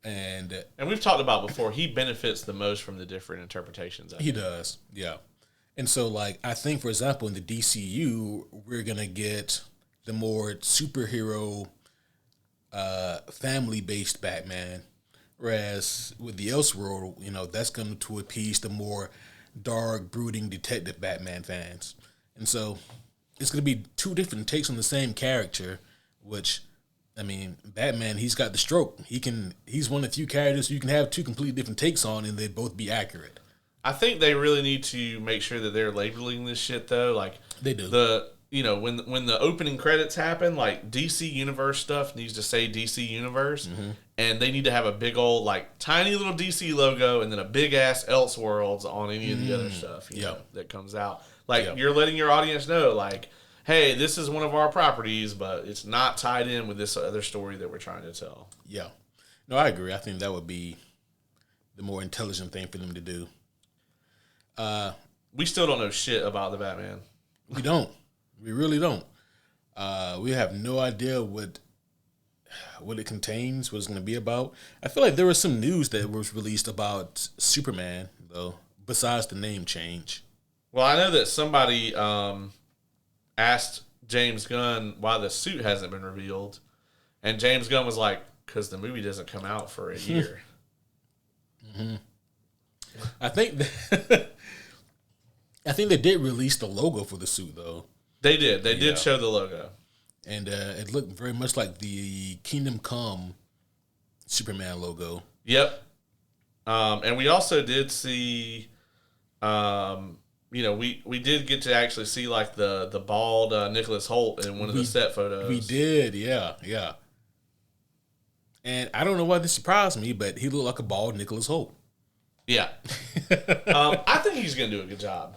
And we've talked about before, he benefits the most from the different interpretations. He does, yeah. And so, like, I think, for example, in the DCU, we're going to get the more superhero, family-based Batman, whereas with the Elseworld, you know, that's going to appease the more dark, brooding detective Batman fans. And so it's going to be two different takes on the same character, which, I mean, Batman, he's got the stroke. He's one of the few characters you can have two completely different takes on and they'd both be accurate. I think they really need to make sure that they're labeling this shit though. Like they do. When the opening credits happen, like DC Universe stuff needs to say DC Universe, and they need to have a big old like tiny little DC logo and then a big ass Elseworlds on any of the other stuff you know, that comes out. Like you're letting your audience know, like, hey, this is one of our properties, but it's not tied in with this other story that we're trying to tell. Yeah. No, I agree. I think that would be the more intelligent thing for them to do. We still don't know shit about the Batman. We don't. We really don't. We have no idea what it contains, what it's going to be about. I feel like there was some news that was released about Superman, though, besides the name change. Well, I know that somebody asked James Gunn why the suit hasn't been revealed, and James Gunn was like, because the movie doesn't come out for a year. I think they did release the logo for the suit, though. They did. They did show the logo. And it looked very much like the Kingdom Come Superman logo. Yep. And we also did see, we did get to actually see like the bald Nicholas Hoult in one of the set photos. We did, yeah. And I don't know why this surprised me, but he looked like a bald Nicholas Hoult. Yeah. I think he's going to do a good job.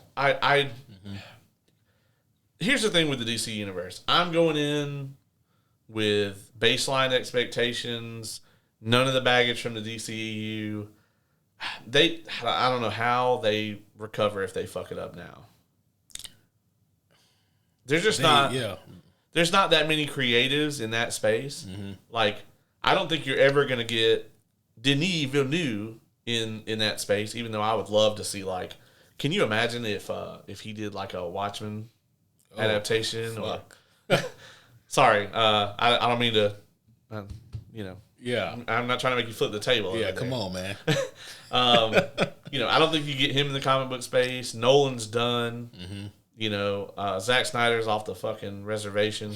Here's the thing with the DC universe. I'm going in with baseline expectations, none of the baggage from the DCEU. I don't know how they recover if they fuck it up now. There's not that many creatives in that space. Mm-hmm. Like, I don't think you're ever going to get Denis Villeneuve in that space, even though I would love to see, like, can you imagine if he did like a Watchmen adaptation? Fuck. Or sorry, I don't mean to, Yeah. I'm not trying to make you flip the table. Yeah, come on, man. I don't think you get him in the comic book space. Nolan's done. Mm-hmm. Zack Snyder's off the fucking reservation.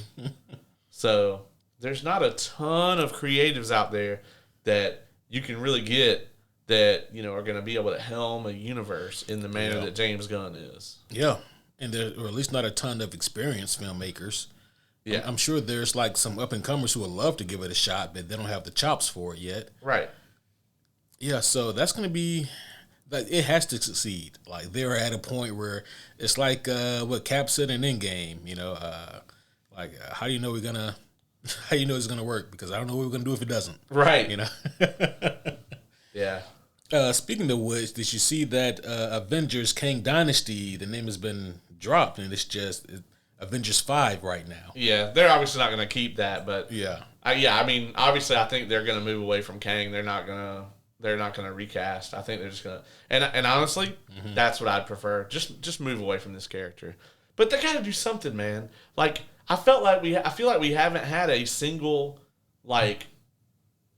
So there's not a ton of creatives out there that you can really get that, are going to be able to helm a universe in the manner that James Gunn is. Yeah. And or at least not a ton of experienced filmmakers. Yeah. I'm sure there's like some up-and-comers who would love to give it a shot, but they don't have the chops for it yet. Right. Yeah, so that's going to be... Like, it has to succeed. Like, they're at a point where it's like what Cap said in Endgame, how do you know how do you know it's gonna work? Because I don't know what we're gonna do if it doesn't. Right. Yeah. Speaking of which, did you see that Avengers Kang Dynasty, the name has been dropped, and it's just Avengers 5 right now. Yeah, they're obviously not gonna keep that, but yeah. Obviously I think they're gonna move away from Kang. They're not gonna recast. I think they're just gonna and honestly, that's what I'd prefer. Just move away from this character. But they gotta do something, man. Like I feel like we haven't had a single like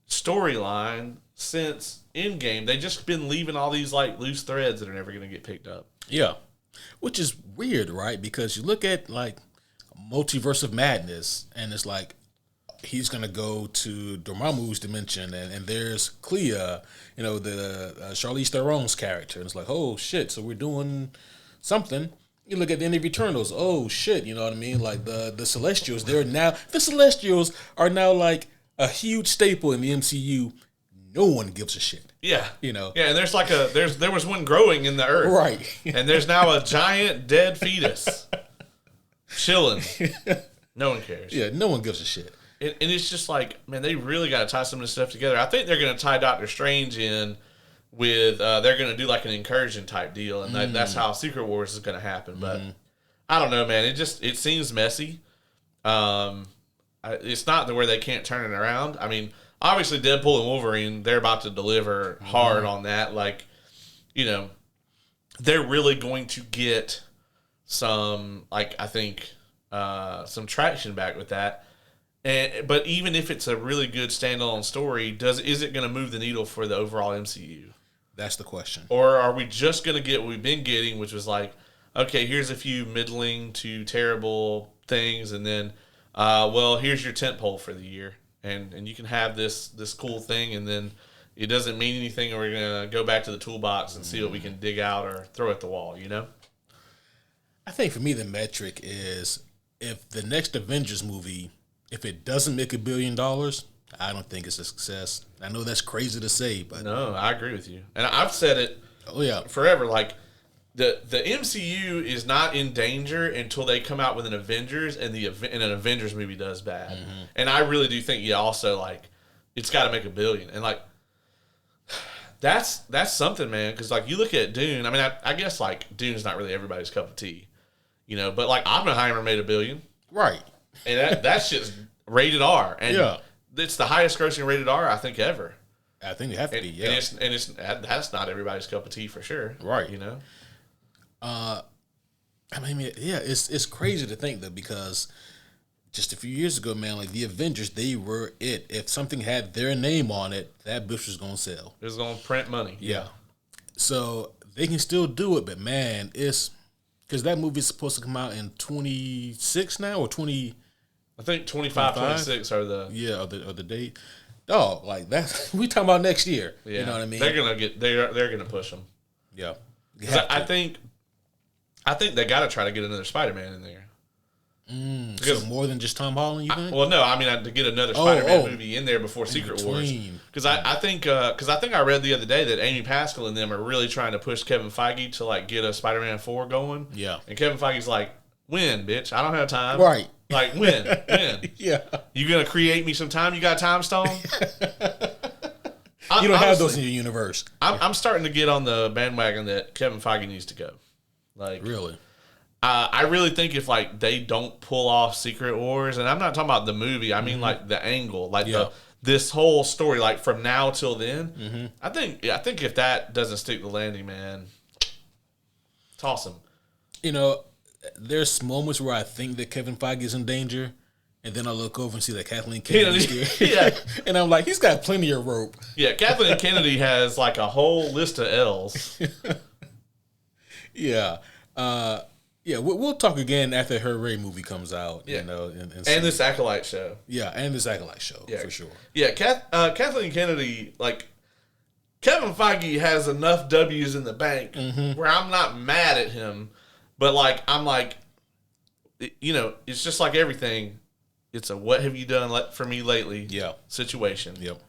storyline since Endgame. They just been leaving all these like loose threads that are never gonna get picked up. Yeah. Which is weird, right? Because you look at like Multiverse of Madness and it's like he's going to go to Dormammu's dimension, and there's Clea, the Charlize Theron's character. And it's like, oh, shit, so we're doing something. You look at the end of Eternals, oh, shit, you know what I mean? Like, the Celestials, the Celestials are now, like, a huge staple in the MCU. No one gives a shit. Yeah. Yeah, and there's like there was one growing in the earth. Right. And there's now a giant dead fetus chilling. No one cares. Yeah, no one gives a shit. And it's just like, man, they really got to tie some of this stuff together. I think they're going to tie Doctor Strange in with, they're going to do like an incursion type deal, and that's how Secret Wars is going to happen. But I don't know, man. It seems messy. It's not where they can't turn it around. I mean, obviously Deadpool and Wolverine, they're about to deliver hard on that. Like, they're really going to get some, like, I think, some traction back with that. But even if it's a really good standalone story, is it going to move the needle for the overall MCU? That's the question. Or are we just going to get what we've been getting, which was like, okay, here's a few middling to terrible things, and then, here's your tentpole for the year, and you can have this cool thing, and then it doesn't mean anything, and we're going to go back to the toolbox and see what we can dig out or throw at the wall, I think for me the metric is if the next Avengers movie, if it doesn't make $1 billion, I don't think it's a success. I know that's crazy to say, but no, I agree with you, and I've said it. Forever. Like the MCU is not in danger until they come out with an Avengers, and an Avengers movie does bad. And I really do think also like it's got to make $1 billion, and like that's something, man. Because like you look at Dune. I mean, I guess like Dune's not really everybody's cup of tea, but like Oppenheimer made $1 billion, right? And that shit's rated R, and it's the highest grossing rated R I think ever. I think it have to be, yeah. And it's that's not everybody's cup of tea for sure, right? It's crazy to think that because just a few years ago, man, like the Avengers, they were it. If something had their name on it, that bitch was gonna sell. It was gonna print money. Yeah. So they can still do it, but man, it's because that movie's supposed to come out in 26 now or 20. I think 25, 26 are the date. Oh, like that. We talking about next year. Yeah. You know what I mean? They're gonna push them. Yeah. I think they got to try to get another Spider-Man in there. So more than just Tom Holland, you think? Well, no, I mean to get another Spider-Man movie in there before Secret Wars, because I think I read the other day that Amy Pascal and them are really trying to push Kevin Feige to like get a Spider-Man 4 going. Yeah, and Kevin Feige's like, "When, bitch? I don't have time." Right? Like when? Yeah. You gonna create me some time? You got time stone? You don't have those in your universe. I'm starting to get on the bandwagon that Kevin Feige needs to go. Like really. I really think if like they don't pull off Secret Wars, and I'm not talking about the movie, I mean like the angle, like this whole story, like from now till then. I think if that doesn't stick the landing, man, toss him. You know, there's moments where I think that Kevin Feige is in danger, and then I look over and see that Kathleen Kennedy's there. Yeah, and I'm like, he's got plenty of rope. Yeah, Kathleen Kennedy has like a whole list of L's. Yeah. Yeah, we'll talk again after her Ray movie comes out. Yeah. You know, and this Acolyte show. Yeah, and this Acolyte show, for sure. Yeah, Kathleen Kennedy, like, Kevin Feige has enough W's in the bank where I'm not mad at him, but, like, I'm like, you know, it's just like everything. It's a what have you done for me lately situation. Yep.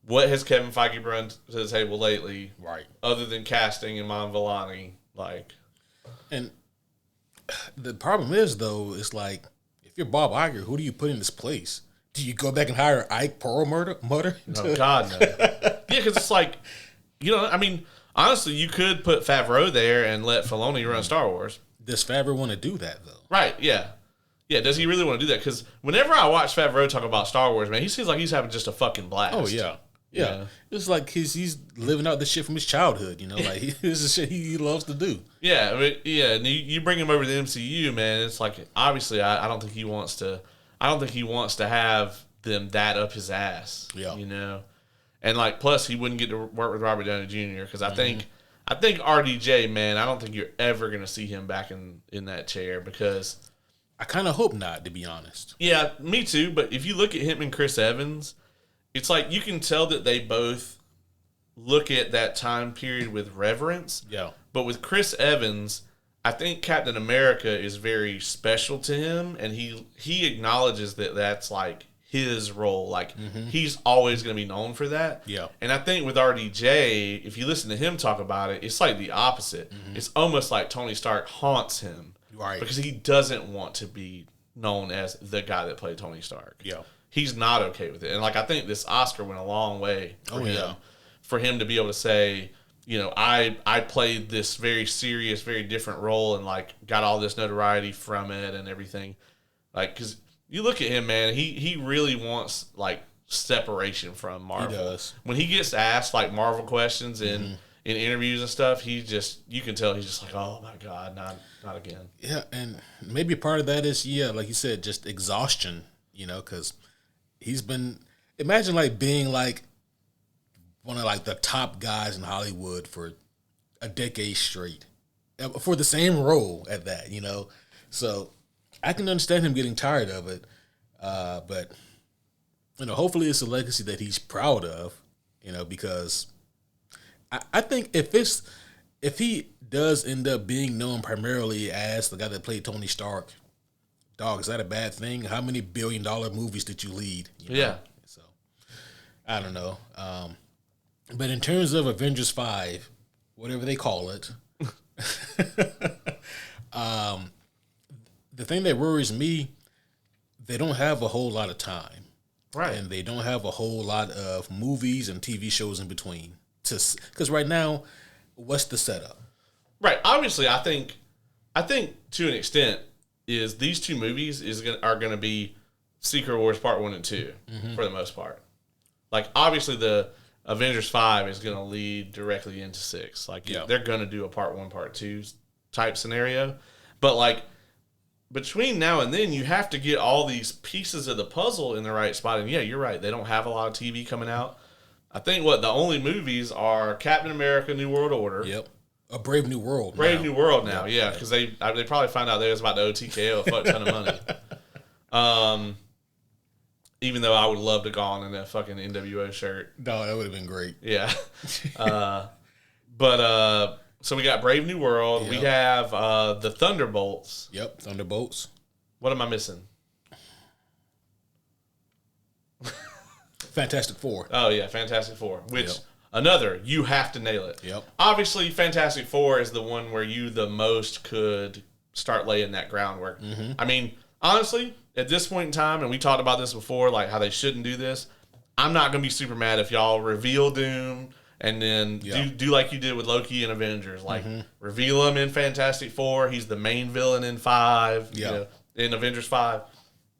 What has Kevin Feige brought to the table lately? Right. Other than casting Iman Vellani, like... And the problem is, though, it's like, if you're Bob Iger, who do you put in this place? Do you go back and hire Ike Perlmutter? Oh, God, no. Yeah, because it's like, you know, I mean, honestly, you could put Favreau there and let Filoni run Star Wars. Does Favreau want to do that, though? Right, yeah. Yeah, does he really want to do that? Because whenever I watch Favreau talk about Star Wars, man, he seems like he's having just a fucking blast. Oh, yeah. Yeah, it's like he's living out the shit from his childhood, you know. Like this is shit he loves to do. Yeah, I mean, yeah. And you bring him over to the MCU, man. It's like obviously, I don't think he wants to. I don't think he wants to have them that up his ass. Yeah, you know. And like, plus he wouldn't get to work with Robert Downey Jr. because I think RDJ, man. I don't think you're ever gonna see him back in that chair because I kind of hope not, to be honest. Yeah, me too. But if you look at him and Chris Evans. It's like you can tell that they both look at that time period with reverence. Yeah. But with Chris Evans, I think Captain America is very special to him, and he acknowledges that that's like his role. Like he's always going to be known for that. Yeah. And I think with RDJ, if you listen to him talk about it, it's like the opposite. It's almost like Tony Stark haunts him, right? Because he doesn't want to be known as the guy that played Tony Stark. Yeah. He's not okay with it. And, like, I think this Oscar went a long way for him. For him to be able to say, you know, I played this very serious, very different role and, like, got all this notoriety from it and everything. Like, because you look at him, man, he really wants, like, separation from Marvel. He does. When he gets asked, like, Marvel questions in interviews and stuff, you can tell he's just like, oh, my God, not again. Yeah, and maybe part of that is, like you said, just exhaustion, you know, because... He's been, imagine like being like one of like the top guys in Hollywood for a decade straight for the same role at that, you know? So I can understand him getting tired of it. But, you know, hopefully it's a legacy that he's proud of, you know, because I think if he does end up being known primarily as the guy that played Tony Stark, dog, is that a bad thing? How many billion-dollar movies did you lead? You know? Yeah. So, I don't know. But in terms of Avengers 5, whatever they call it, the thing that worries me, they don't have a whole lot of time. Right. And they don't have a whole lot of movies and TV shows in between. Because right now, what's the setup? Right. Obviously, I think to an extent, is these two movies are going to be Secret Wars Part 1 and 2 for the most part. Like, obviously, the Avengers 5 is going to lead directly into 6. Like, they're going to do a Part 1, Part 2 type scenario. But, like, between now and then, you have to get all these pieces of the puzzle in the right spot. And, yeah, you're right. They don't have a lot of TV coming out. I think, the only movies are Captain America, New World Order. Yep. A Brave New World. New World now, yeah, because they probably found out they was about to OTKO a fuck ton of money. Even though I would love to go on in that fucking NWO shirt. No, that would have been great. Yeah. But so we got Brave New World. Yep. We have the Thunderbolts. Yep, Thunderbolts. What am I missing? Fantastic Four. Oh, yeah, Fantastic Four. Which, Yep. another, you have to nail it. Yep. Obviously, Fantastic Four is the one where you the most could start laying that groundwork. Mm-hmm. I mean, honestly, at this point in time, and we talked about this before, like how they shouldn't do this, I'm not going to be super mad if y'all reveal Doom and then do like you did with Loki and Avengers. Like, reveal him in Fantastic Four. He's the main villain in 5, you know, in Avengers 5.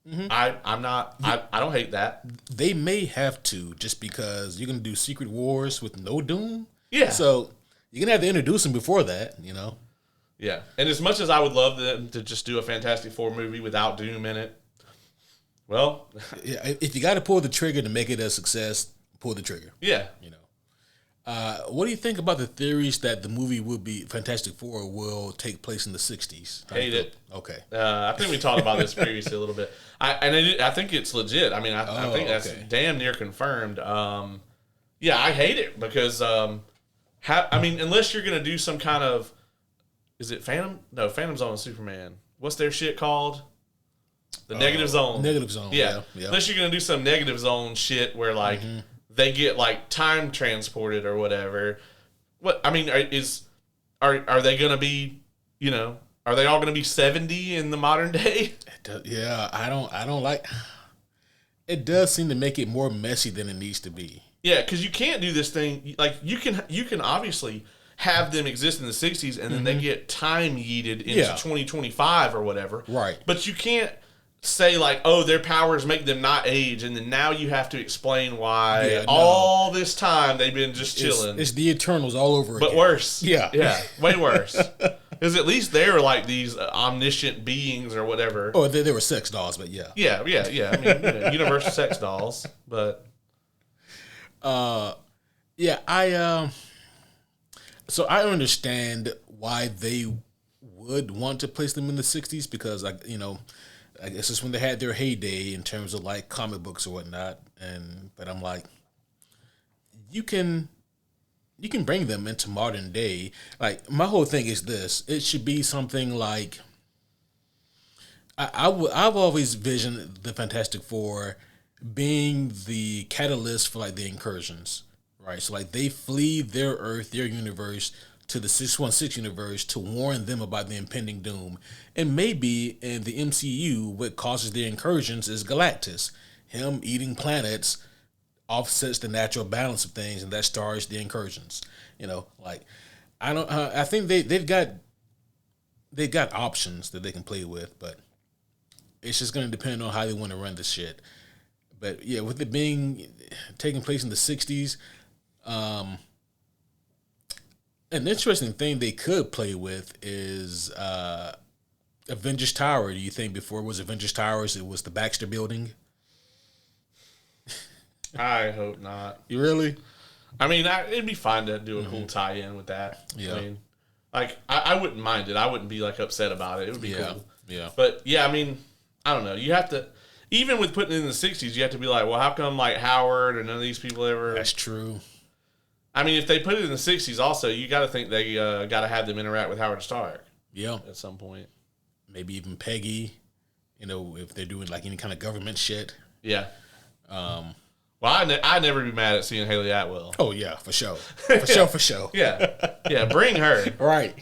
Mm-hmm. I don't hate that. They may have to, just because you're gonna do Secret Wars with no Doom. Yeah. So you're gonna have to introduce him before that, you know. Yeah. And as much as I would love them to just do a Fantastic Four movie without Doom in it, well, yeah, if you got to pull the trigger to make it a success, pull the trigger. Yeah. You know. What do you think about the theories that the movie Fantastic Four will take place in the 60s? Hate it. Okay. I think we talked about this previously a little bit. I think it's legit. I mean, I think that's damn near confirmed. Yeah, I hate it because, I mean, unless you're going to do some kind of, is it Phantom? No, Phantom Zone and Superman. What's their shit called? The Negative Zone. Negative Zone. Yeah. Unless you're going to do some Negative Zone shit where, like, they get like time transported or whatever. What I mean are they going to be, you know, are they all going to be 70 in the modern day? Yeah, I don't like. It does seem to make it more messy than it needs to be. Yeah, because you can't do this thing like you can obviously have them exist in the 60s and then they get time yeeted into 2025 or whatever. Right. But you can't say like, oh, their powers make them not age, and then now you have to explain why all this time they've been just chilling. It's the Eternals all over again. But worse. Yeah, way worse. Because at least they were like these omniscient beings or whatever. Oh, they were sex dolls, but yeah. Yeah. I mean, you know, universal sex dolls, but so I understand why they would want to place them in the 60s because I guess it's when they had their heyday in terms of like comic books or whatnot, but I'm like, you can bring them into modern day. Like my whole thing is this: it should be something like I've always visioned the Fantastic Four being the catalyst for like the incursions, right? So like they flee their Earth, their universe, to the 616 universe to warn them about the impending doom. And maybe in the MCU, what causes their incursions is Galactus. Him eating planets offsets the natural balance of things, and that starts the incursions. You know, like I think they've got options that they can play with, but it's just going to depend on how they want to run this shit. But yeah, with it taking place in the 60s, an interesting thing they could play with is Avengers Tower. Do you think before it was Avengers Towers, it was the Baxter Building? I hope not. You really? I mean, it'd be fine to do a cool tie-in with that. Yeah. I mean, like, I wouldn't mind it. I wouldn't be, like, upset about it. It would be cool. Yeah. But, yeah, I mean, I don't know. You have to, even with putting it in the 60s, you have to be like, well, how come, like, Howard or none of these people ever... That's true. I mean, if they put it in the 60s also, you got to think they got to have them interact with Howard Stark. Yeah. At some point. Maybe even Peggy, you know, if they're doing, like, any kind of government shit. Yeah. Well, I'd never be mad at seeing Haley Atwell. Oh, yeah, for sure. For sure. Yeah, bring her. Right.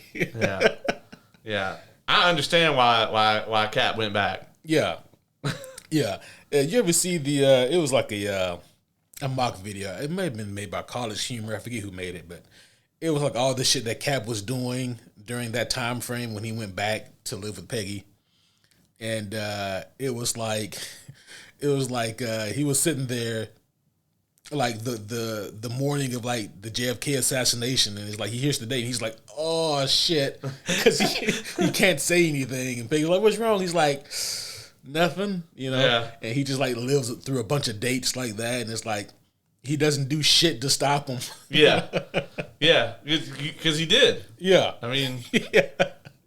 Yeah. I understand why Cap went back. Yeah. Yeah. You ever see it was like a mock video. It may have been made by College Humor. I forget who made it, but it was like all the shit that Cap was doing during that time frame when he went back to live with Peggy. And it was like he was sitting there like the morning of like the JFK assassination, and it's like he hears the date and he's like, oh shit, because he can't say anything, and Peggy's like, what's wrong? He's like, nothing, you know. Yeah. And he just like lives through a bunch of dates like that, and it's like he doesn't do shit to stop him. Yeah, because he did. Yeah, I mean,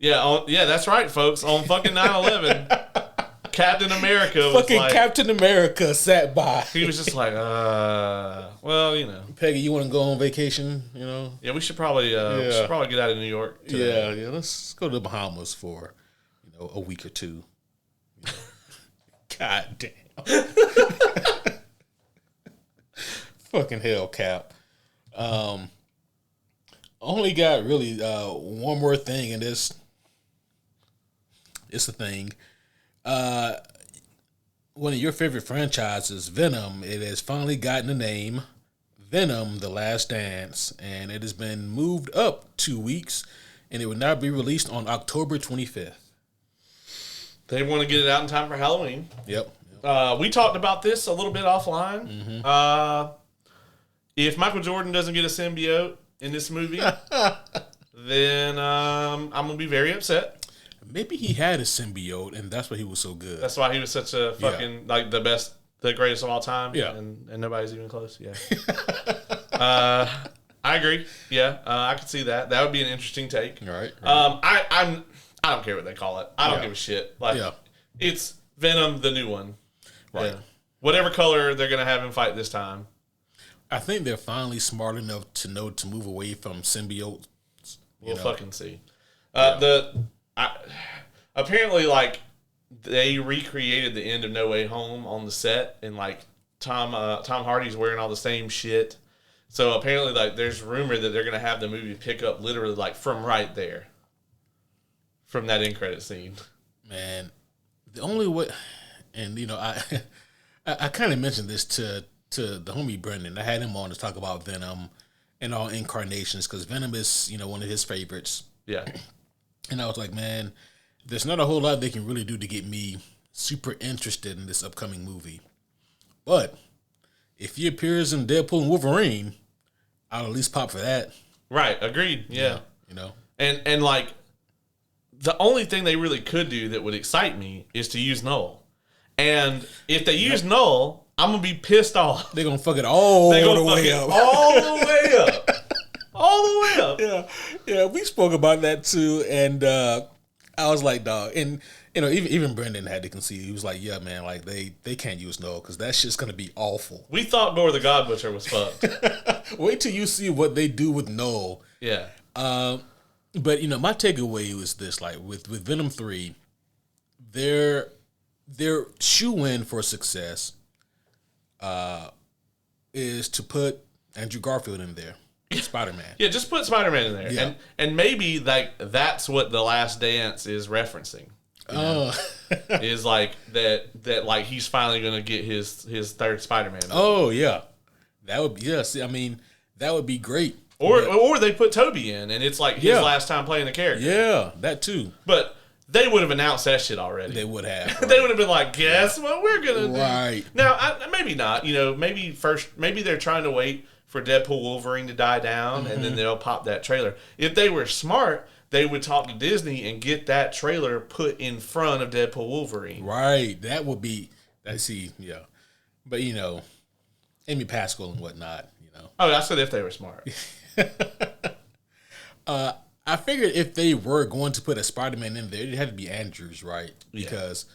yeah, that's right, folks. On fucking 9/11, Captain America was fucking like, Captain America sat by. He was just like, well, you know, Peggy, you want to go on vacation? You know. Yeah, we should probably get out of New York today. Yeah. Let's go to the Bahamas for a week or two. God damn. Fucking hell, Cap. Only got really one more thing in this. It's the thing. One of your favorite franchises, Venom, it has finally gotten a name, Venom: The Last Dance, and it has been moved up 2 weeks, and it will now be released on October 25th. They want to get it out in time for Halloween. Yep. We talked about this a little bit offline. Mm-hmm. If Michael Jordan doesn't get a symbiote in this movie, then I'm going to be very upset. Maybe he had a symbiote, and that's why he was so good. That's why he was such a fucking, like, the best, the greatest of all time. Yeah. And nobody's even close. Yeah. I agree. Yeah. I could see that. That would be an interesting take. Right. I don't care what they call it. I don't give a shit. Like, Yeah. It's Venom, the new one. Right. Yeah. Whatever color they're going to have him fight this time. I think they're finally smart enough to know to move away from symbiotes. We'll fucking see. Apparently, like, they recreated the end of No Way Home on the set, and like Tom Hardy's wearing all the same shit. So apparently, like, there's rumor that they're gonna have the movie pick up literally like from right there, from that end credit scene. Man, the only way, and you know, I kind of mentioned this to the homie Brendan. I had him on to talk about Venom and all incarnations because Venom is, you know, one of his favorites. Yeah. And I was like, man, there's not a whole lot they can really do to get me super interested in this upcoming movie. But if he appears in Deadpool and Wolverine, I'll at least pop for that. Right. Agreed. Yeah. You know? And like, the only thing they really could do that would excite me is to use Null. And if they use Null, I'm going to be pissed off. They're going to fuck it all the way up. All the way up. All the way up. Yeah, we spoke about that too, and I was like, dog, and you know, even Brendan had to concede. He was like, yeah, man, like they can't use Null because that shit's gonna be awful. We thought Gore the God Butcher was fucked. Wait till you see what they do with Null. Yeah. But you know, my takeaway was this: like with Venom 3, their shoe in for success is to put Andrew Garfield in there. Spider-Man. Yeah, just put Spider-Man in there. Yeah. And maybe like that's what The Last Dance is referencing. Is like that like he's finally gonna get his third Spider-Man movie. Oh yeah. That would be I mean, that would be great. Or they put Toby in and it's like his last time playing the character. Yeah, that too. But they would have announced that shit already. They would have. Right? They would have been like, guess what we're gonna do. Right. Now maybe not. You know, maybe they're trying to wait for Deadpool Wolverine to die down, and then they'll pop that trailer. If they were smart, they would talk to Disney and get that trailer put in front of Deadpool Wolverine. Right. That would be, yeah. But, you know, Amy Pascal and whatnot, you know. Oh, I said if they were smart. I figured if they were going to put a Spider-Man in there, it had to be Andrews, right? Because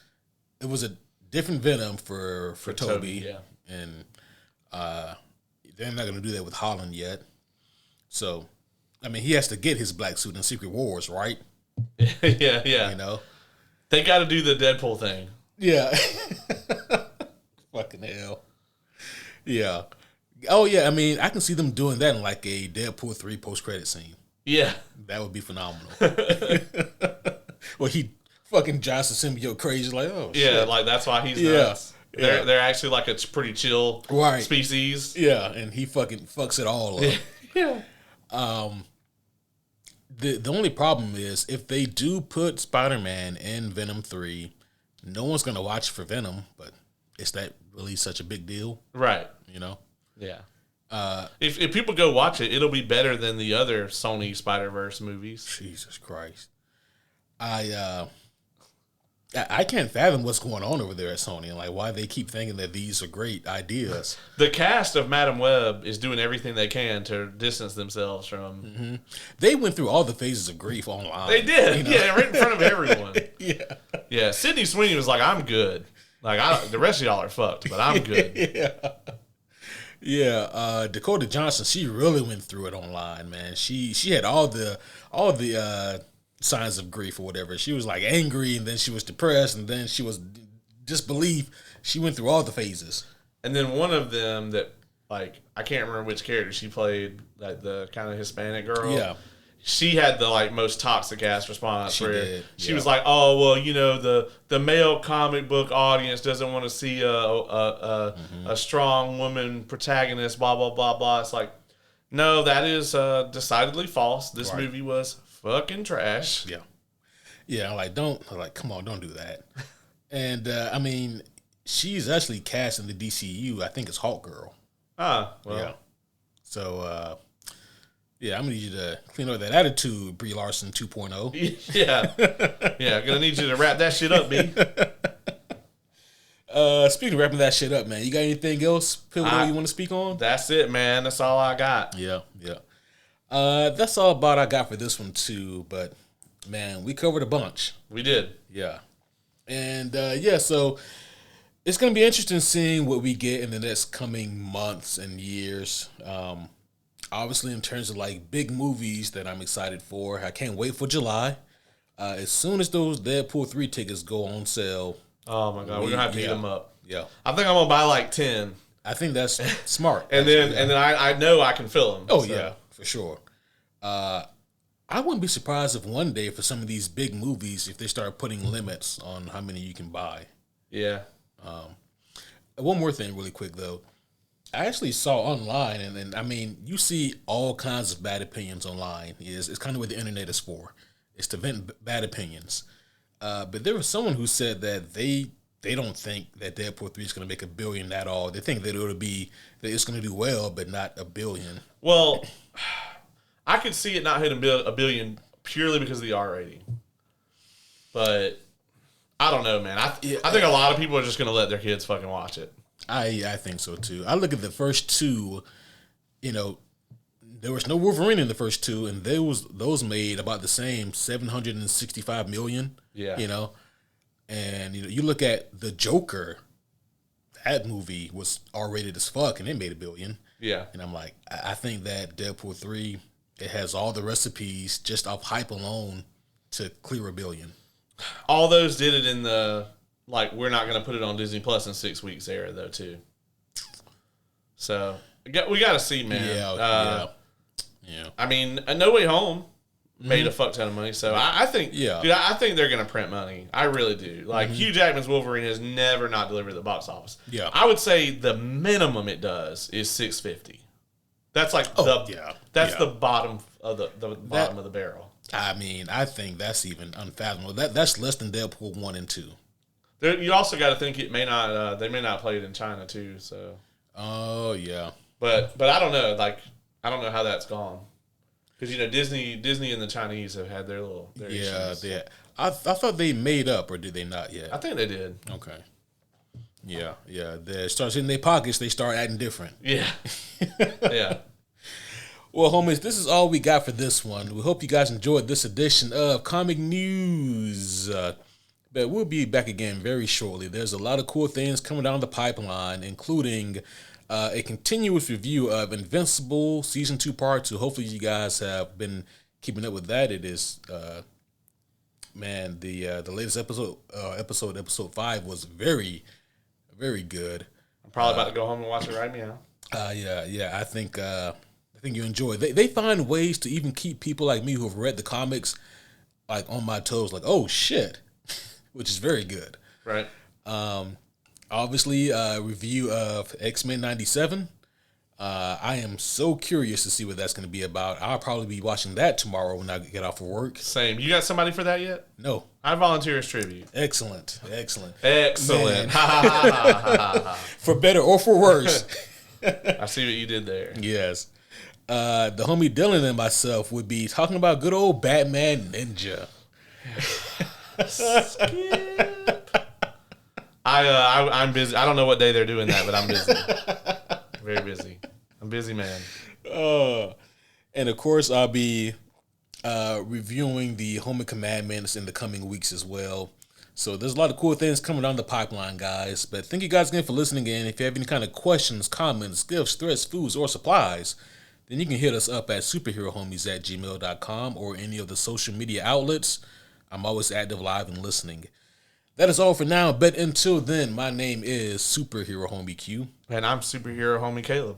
it was a different Venom for Toby. Yeah. And, they're not going to do that with Holland yet. So, I mean, he has to get his black suit in Secret Wars, right? Yeah. You know? They got to do the Deadpool thing. Yeah. Fucking hell. Yeah. Oh, yeah. I mean, I can see them doing that in like a Deadpool 3 post-credit scene. Yeah. That would be phenomenal. Well, he fucking Johnson symbiote crazy. Like, oh, yeah, shit. like that's why he's nuts. They're actually like a pretty chill species. Yeah, and he fucking fucks it all up. Yeah. The only problem is if they do put Spider-Man in Venom 3, no one's gonna watch for Venom, but is that really such a big deal? Right. You know? Yeah. If people go watch it, it'll be better than the other Sony Spider-Verse movies. Jesus Christ. I can't fathom what's going on over there at Sony and like why they keep thinking that these are great ideas. The cast of Madam Web is doing everything they can to distance themselves from. Mm-hmm. They went through all the phases of grief online. They did, you know? Yeah, right in front of everyone. Yeah. Sydney Sweeney was like, "I'm good. Like the rest of y'all are fucked, but I'm good." Yeah. Dakota Johnson, she really went through it online, man. She had all the signs of grief or whatever. She was like angry, and then she was depressed, and then she was disbelief. She went through all the phases. And then one of them that, like, I can't remember which character she played, like the kind of Hispanic girl. Yeah. She had the like most toxic ass response. She did. She was like, "Oh well, you know the male comic book audience doesn't want to see a strong woman protagonist." Blah blah blah blah. It's like, no, that is decidedly false. This movie was fucking trash. Yeah, yeah. Come on, don't do that. And I mean, she's actually cast in the DCU. I think it's Hawk Girl. Well. Yeah. So. Yeah, I'm gonna need you to clean up that attitude, Brie Larson 2.0. Yeah, gonna need you to wrap that shit up, B. Speaking of wrapping that shit up, man, you got anything else pivotal you want to speak on? That's it, man. That's all I got. Yeah. That's all about I got for this one too. But man, we covered a bunch. We did. Yeah, and so it's gonna be interesting seeing what we get in the next coming months and years. Obviously, in terms of like big movies that I'm excited for, I can't wait for July. As soon as those Deadpool 3 tickets go on sale. Oh my god, we're gonna have to eat them up. Yeah, I think I'm gonna buy like 10. I think that's smart. and then I know I can fill them. Oh so. Yeah, for sure. I wouldn't be surprised if one day for some of these big movies, if they start putting limits on how many you can buy. Yeah. One more thing, really quick though. I actually saw online, and I mean, you see all kinds of bad opinions online. It's kind of what the internet is for. It's to vent bad opinions. But there was someone who said that they don't think that Deadpool 3 is going to make $1 billion at all. They think that it's going to do well, but not $1 billion. Well, I could see it not hitting $1 billion purely because of the R rating. But I don't know, man. I think a lot of people are just going to let their kids fucking watch it. I think so too. I look at the first two, there was no Wolverine in the first two, and those made about the same, $765 million. Yeah. And you look at the Joker, that movie was R-rated as fuck, and it made $1 billion. Yeah. And I'm like, I think that Deadpool 3, it has all the recipes just off hype alone to clear $1 billion. All those did it in the. Like, we're not going to put it on Disney Plus in 6 weeks era, though, too. So, we got to see, man. Yeah. I mean, No Way Home made a fuck ton of money. So, I think, dude, I think they're going to print money. I really do. Like, Hugh Jackman's Wolverine has never not delivered at the box office. Yeah. I would say the minimum it does is $650. That's like the bottom of the bottom of the barrel. I mean, I think that's even unfathomable. That's less than Deadpool 1 and 2. You also got to think it may not. They may not play it in China too. So. Oh yeah. But I don't know. Like I don't know how that's gone. Because Disney and the Chinese have had their issues. Yeah. I thought they made up, or did they not yet? I think they did. Okay. Yeah. They start hitting their pockets. They start acting different. Yeah. Yeah. Well, homies, this is all we got for this one. We hope you guys enjoyed this edition of Comic News. But we'll be back again very shortly. There's a lot of cool things coming down the pipeline, including a continuous review of Invincible Season 2 Part 2. Hopefully you guys have been keeping up with that. It is, the latest episode 5 was very, very good. I'm probably about to go home and watch it right now. Yeah. I think you enjoy it. They find ways to even keep people like me who have read the comics like on my toes, like, oh shit. Which is very good. Right. Obviously, review of X-Men 97. I am so curious to see what that's going to be about. I'll probably be watching that tomorrow when I get off of work. Same. You got somebody for that yet? No. I volunteer as tribute. Excellent. For better or for worse. I see what you did there. Yes. The homie Dylan and myself would be talking about good old Batman Ninja. Skip. I'm busy. I don't know what day they're doing that, but I'm busy. Very busy. I'm busy, man. And of course, I'll be reviewing the Home Commandments in the coming weeks as well. So there's a lot of cool things coming down the pipeline, guys. But thank you guys again for listening in. If you have any kind of questions, comments, gifts, threats, foods, or supplies, then you can hit us up at superherohomies@gmail.com or any of the social media outlets. I'm always active, live, and listening. That is all for now. But until then, my name is Superhero Homie Q. And I'm superhero homie Caleb.